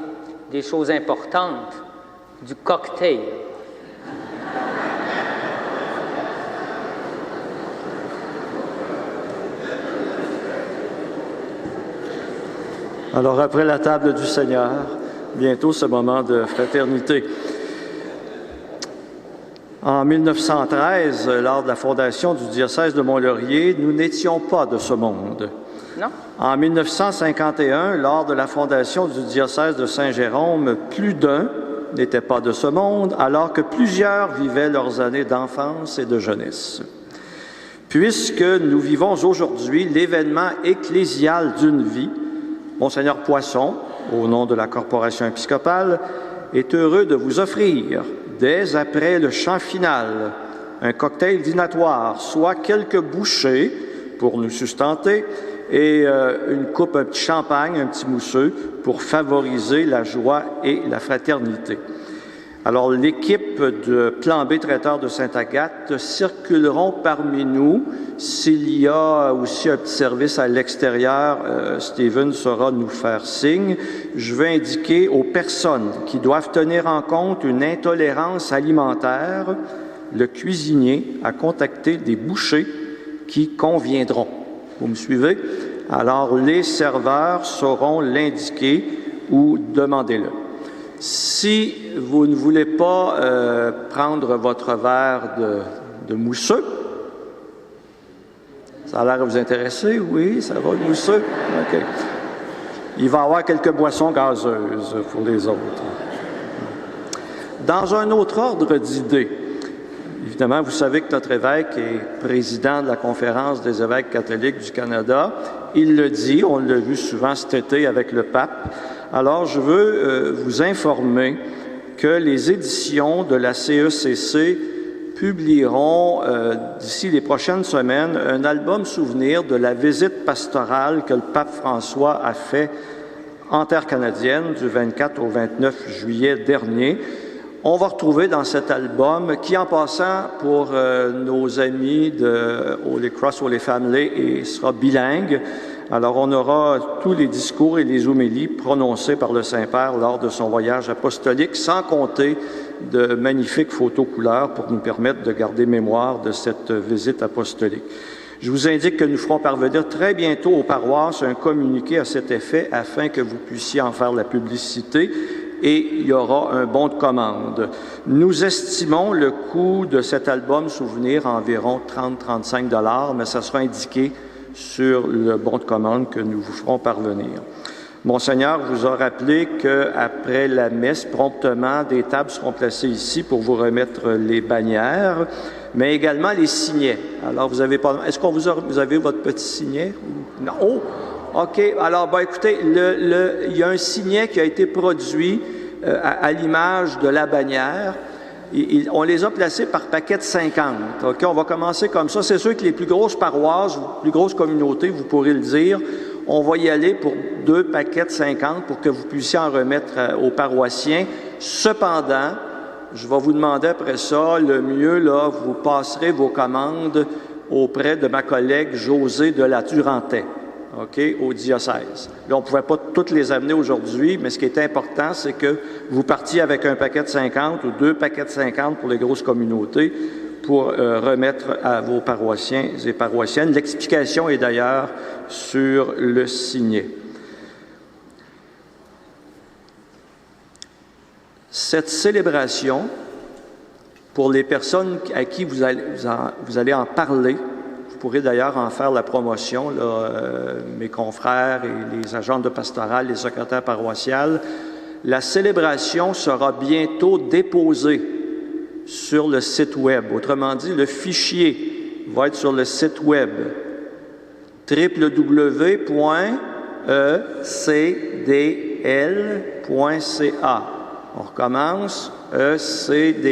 des choses importantes, du cocktail. Alors, après la table du Seigneur, bientôt ce moment de fraternité. En 1913, lors de la fondation du diocèse de Mont-Laurier, nous n'étions pas de ce monde. Non. En 1951, lors de la fondation du diocèse de Saint-Jérôme, plus d'un n'était pas de ce monde, alors que plusieurs vivaient leurs années d'enfance et de jeunesse. Puisque nous vivons aujourd'hui l'événement ecclésial d'une vie, Monseigneur Poisson, au nom de la Corporation épiscopale, est heureux de vous offrir, dès après le chant final, un cocktail dînatoire, soit quelques bouchées pour nous sustenter, et une coupe, un petit champagne, un petit mousseux, pour favoriser la joie et la fraternité. Alors, l'équipe de Plan B Traiteur de Sainte-Agathe circuleront parmi nous. S'il y a aussi un petit service à l'extérieur, Stephen saura nous faire signe. Je veux indiquer aux personnes qui doivent tenir en compte une intolérance alimentaire, le cuisinier a contacté des bouchers qui conviendront. Vous me suivez? Alors, les serveurs sauront l'indiquer ou demandez-le. Si vous ne voulez pas prendre votre verre de mousseux, ça a l'air de vous intéresser, oui, ça va, le mousseux? OK. Il va y avoir quelques boissons gazeuses pour les autres. Dans un autre ordre d'idées, évidemment, vous savez que notre évêque est président de la Conférence des évêques catholiques du Canada. Il le dit, on l'a vu souvent cet été avec le pape. Alors, je veux vous informer que les éditions de la CECC publieront d'ici les prochaines semaines un album souvenir de la visite pastorale que le pape François a fait en terre canadienne du 24 au 29 juillet dernier. On va retrouver dans cet album, qui en passant pour nos amis de Holy Cross Holy Family et sera bilingue. Alors on aura tous les discours et les homélies prononcés par le Saint-Père lors de son voyage apostolique, sans compter de magnifiques photos couleurs pour nous permettre de garder mémoire de cette visite apostolique. Je vous indique que nous ferons parvenir très bientôt aux paroisses un communiqué à cet effet afin que vous puissiez en faire la publicité. Et il y aura un bon de commande. Nous estimons le coût de cet album souvenir à environ 30-35 $, mais ça sera indiqué sur le bon de commande que nous vous ferons parvenir. Monseigneur vous a rappelé qu'après la messe, promptement, des tables seront placées ici pour vous remettre les bannières, mais également les signets. Alors, vous avez pas... Est-ce qu'on vous avez votre petit signet? Non. Oh! OK. Alors, écoutez, il y a un signet qui a été produit à l'image de la bannière. On les a placés par paquet de 50. OK? On va commencer comme ça. C'est sûr que les plus grosses paroisses, les plus grosses communautés, vous pourrez le dire, on va y aller pour 2 paquets de 50 pour que vous puissiez en remettre aux paroissiens. Cependant, je vais vous demander après ça, le mieux, là, vous passerez vos commandes auprès de ma collègue Josée de la Durantais. OK, au diocèse. Là, on ne pouvait pas toutes les amener aujourd'hui, mais ce qui est important, c'est que vous partiez avec un paquet de 50 ou 2 paquets de 50 pour les grosses communautés pour remettre à vos paroissiens et paroissiennes. L'explication est d'ailleurs sur le signet. Cette célébration, pour les personnes à qui vous allez en parler, vous pourrez d'ailleurs en faire la promotion, là, mes confrères et les agents de pastoral, les secrétaires paroissiales. La célébration sera bientôt déposée sur le site Web. Autrement dit, le fichier va être sur le site Web www.ecdl.ca. On recommence, ecdl.ca.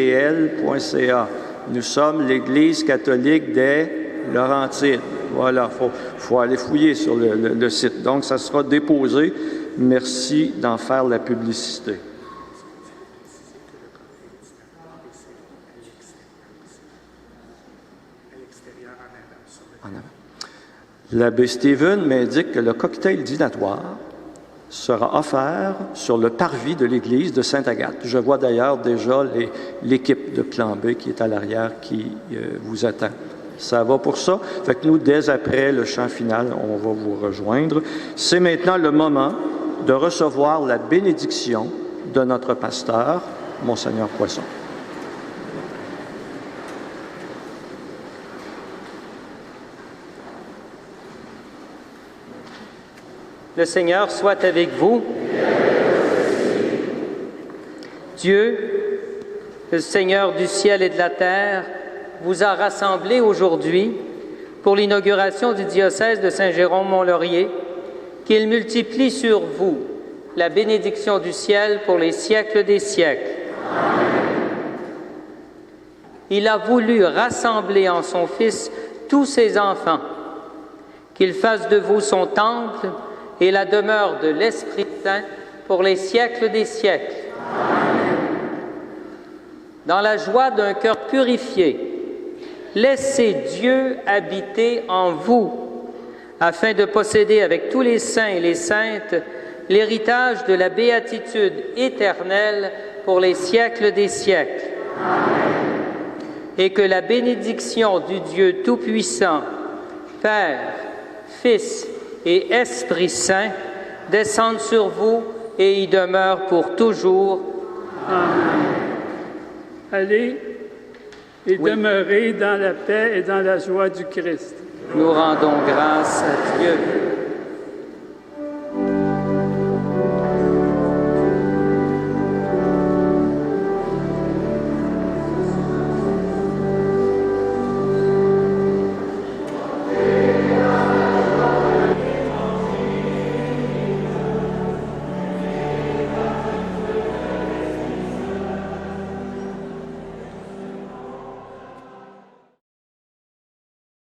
Nous sommes l'Église catholique des Laurentides. Voilà, faut aller fouiller sur le site. Donc, ça sera déposé. Merci d'en faire la publicité. L'abbé Stephen m'indique que le cocktail dînatoire sera offert sur le parvis de l'église de Sainte-Agathe. Je vois d'ailleurs déjà l'équipe de Clan B qui est à l'arrière qui vous attend. Ça va pour ça. Fait que nous, dès après le chant final, on va vous rejoindre. C'est maintenant le moment de recevoir la bénédiction de notre pasteur, Monseigneur Poisson. Le Seigneur soit avec vous. Dieu, le Seigneur du ciel et de la terre, vous a rassemblés aujourd'hui pour l'inauguration du diocèse de Saint-Jérôme-Mont-Laurier, qu'il multiplie sur vous la bénédiction du ciel pour les siècles des siècles. Il a voulu rassembler en son Fils tous ses enfants, qu'il fasse de vous son temple et la demeure de l'Esprit Saint pour les siècles des siècles. Dans la joie d'un cœur purifié, laissez Dieu habiter en vous, afin de posséder avec tous les saints et les saintes l'héritage de la béatitude éternelle pour les siècles des siècles. Et que la bénédiction du Dieu Tout-Puissant, Père, Fils et Esprit Saint descende sur vous et y demeure pour toujours. Amen. Allez et demeurez dans la paix et dans la joie du Christ. Nous rendons grâce à Dieu.